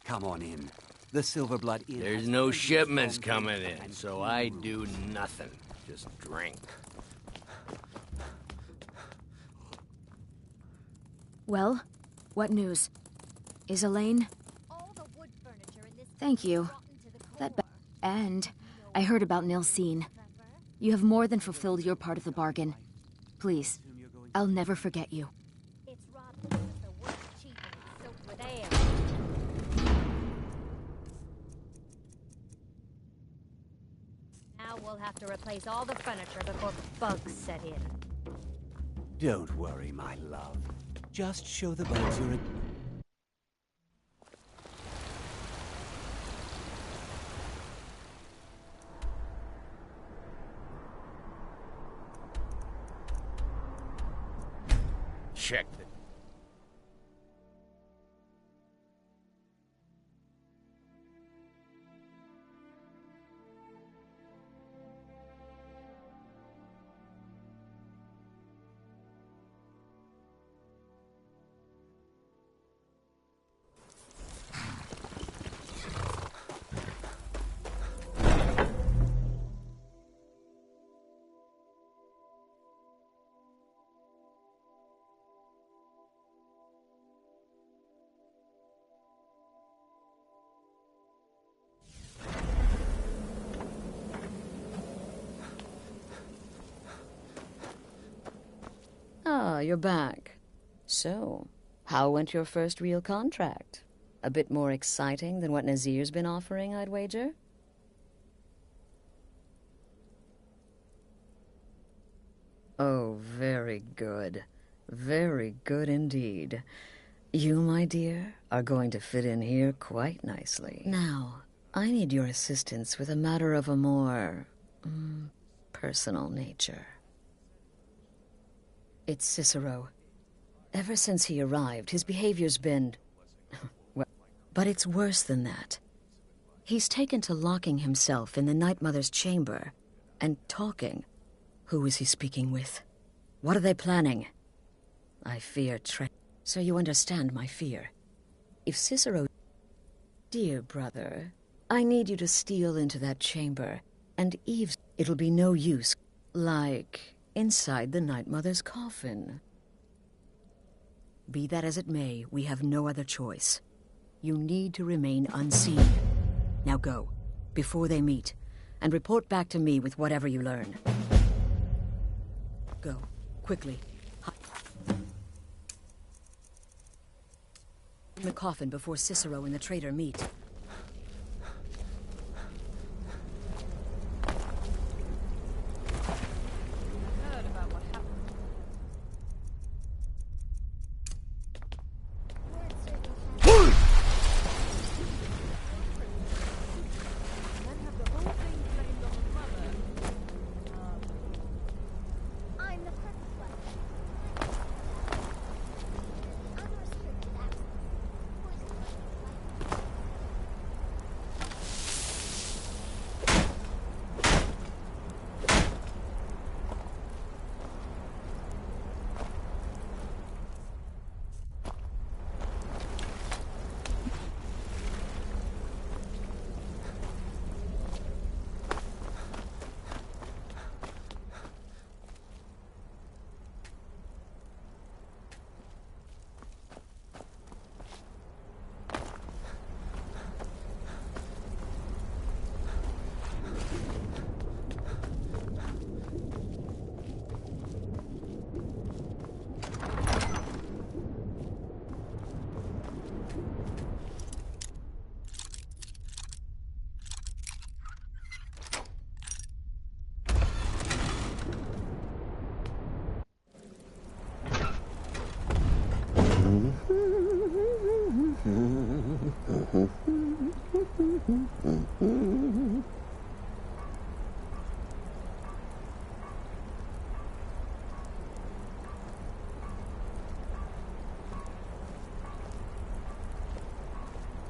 Come on in. The Silverblood Inn. There's no shipments coming in, so I do nothing. Just drink. Well, what news? Is Elaine? Thank you. And I heard about Nilsine. You have more than fulfilled your part of the bargain. Please, I'll never forget you. Now we'll have to replace all the furniture before bugs set in. Don't worry, my love. Just show the bugs you're a... Check it. Ah, you're back. So, how went your first real contract? A bit more exciting than what Nazir's been offering, I'd wager? Oh, very good. Very good indeed. You, my dear, are going to fit in here quite nicely. Now, I need your assistance with a matter of a more... personal nature. It's Cicero. Ever since he arrived, his behavior's been... well, but it's worse than that. He's taken to locking himself in the Night Mother's chamber and talking. Who is he speaking with? What are they planning? I fear So you understand my fear. If Cicero... Dear brother, I need you to steal into that chamber, and Eve's... It'll be no use, like inside the Night Mother's coffin. Be that as it may, we have no other choice. You need to remain unseen. Now go, before they meet, and report back to me with whatever you learn. Go, quickly. In the coffin before Cicero and the traitor meet.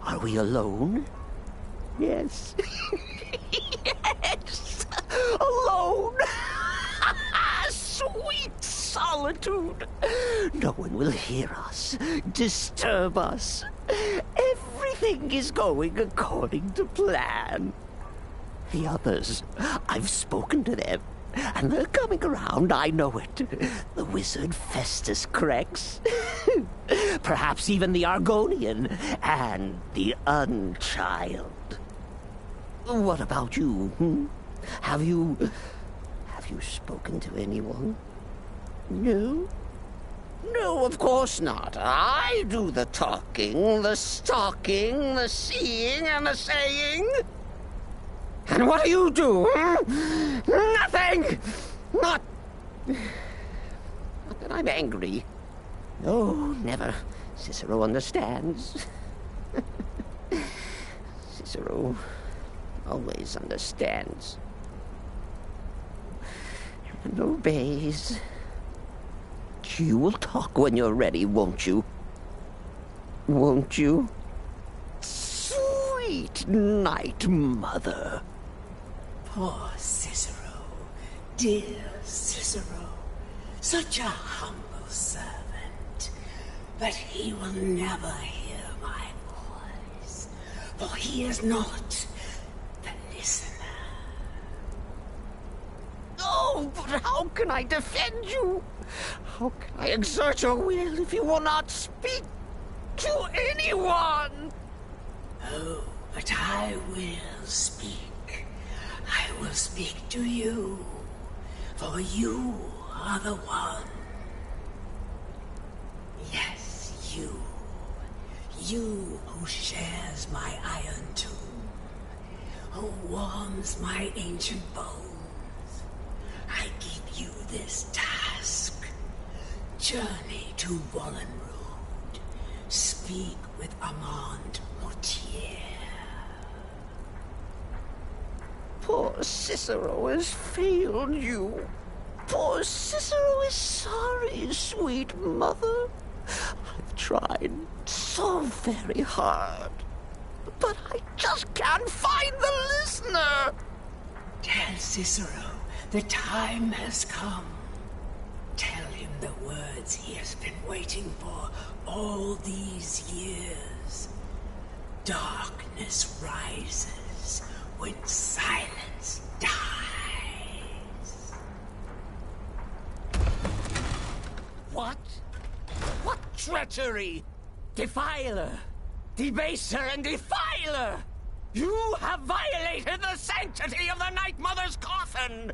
Are we alone? Yes. Yes! Alone! Sweet solitude! No one will hear us, disturb us. Everything is going according to plan. The others, I've spoken to them, and they're coming around, I know it. The wizard Festus Crex. Perhaps even the Argonian, and the Unchild. What about you? Have you spoken to anyone? No? No, of course not. I do the talking, the stalking, the seeing, and the saying. And what do you do? Nothing! Not that I'm angry. No, never. Cicero understands. Cicero always understands. And obeys. You will talk when you're ready, won't you? Won't you? Sweet Night Mother. Poor Cicero. Dear Cicero. Such a humble servant. But he will never hear my voice. For he is not the listener. Oh, but how can I defend you? How can I exert your will if you will not speak to anyone? Oh, but I will speak. I will speak to you. For you are the one. Yes, you. You who shares my iron tomb. Who warms my ancient bones. I give you this task. Journey to Wallenrood. Speak with Armand Mortier. Poor Cicero has failed you. Poor Cicero is sorry, sweet mother. I've tried so very hard, but I just can't find the listener. Tell Cicero the time has come. Tell him the words he has been waiting for all these years. Darkness rises when silence dies. What? What treachery? Defiler! Debaser and defiler! You have violated the sanctity of the Night Mother's coffin!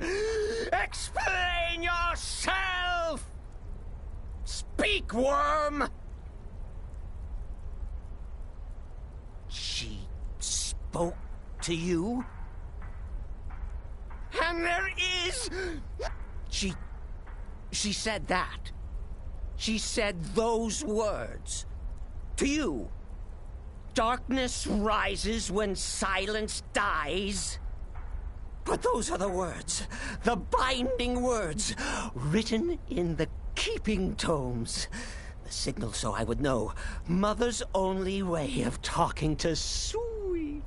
Explain yourself! Speak, worm! She spoke to you? And there is... She said that. She said those words. To you. Darkness rises when silence dies. But those are the words, the binding words, written in the keeping tomes. The signal so I would know. Mother's only way of talking to sweet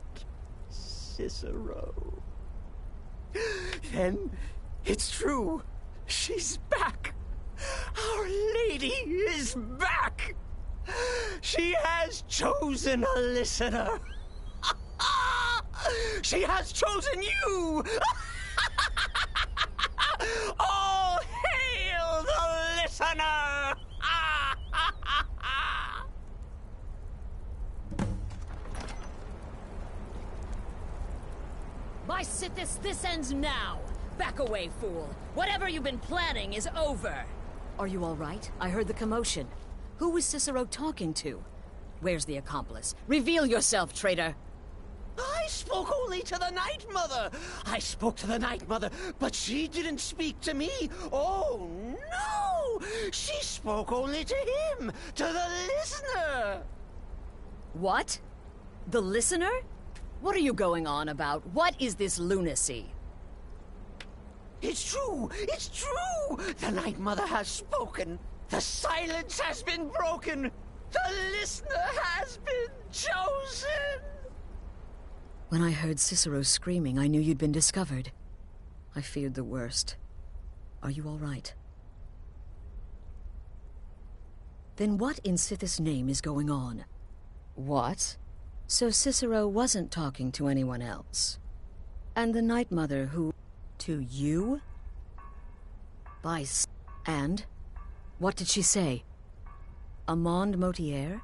Cicero. Then it's true. She's back. Our Lady is back. She has chosen a listener. She has chosen you. All hail the listener. By Sithis, this ends now. Back away, fool. Whatever you've been planning is over. Are you all right? I heard the commotion. Who was Cicero talking to? Where's the accomplice? Reveal yourself, traitor! I spoke only to the Night Mother. I spoke to the Night Mother, but she didn't speak to me. Oh, no! She spoke only to him, to the listener. What? The listener? What are you going on about? What is this lunacy? It's true! It's true! The Night Mother has spoken. The silence has been broken. The listener has been chosen. When I heard Cicero screaming, I knew you'd been discovered. I feared the worst. Are you all right? Then what in Sithis' name is going on? What? So Cicero wasn't talking to anyone else. And the Night Mother who... to you? And? What did she say? Amand Motier?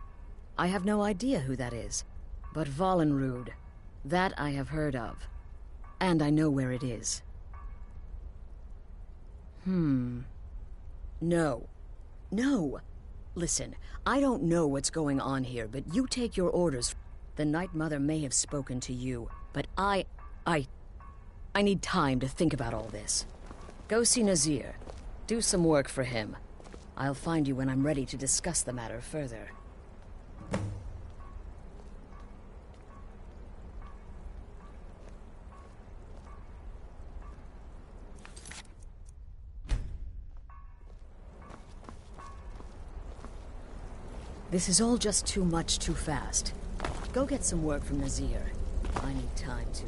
I have no idea who that is. But Vollenrud, that I have heard of. And I know where it is. No. No! Listen, I don't know what's going on here, but you take your orders. The Night Mother may have spoken to you, but I need time to think about all this. Go see Nazir. Do some work for him. I'll find you when I'm ready to discuss the matter further. This is all just too much too fast. Go get some work from Nazir. I need time to...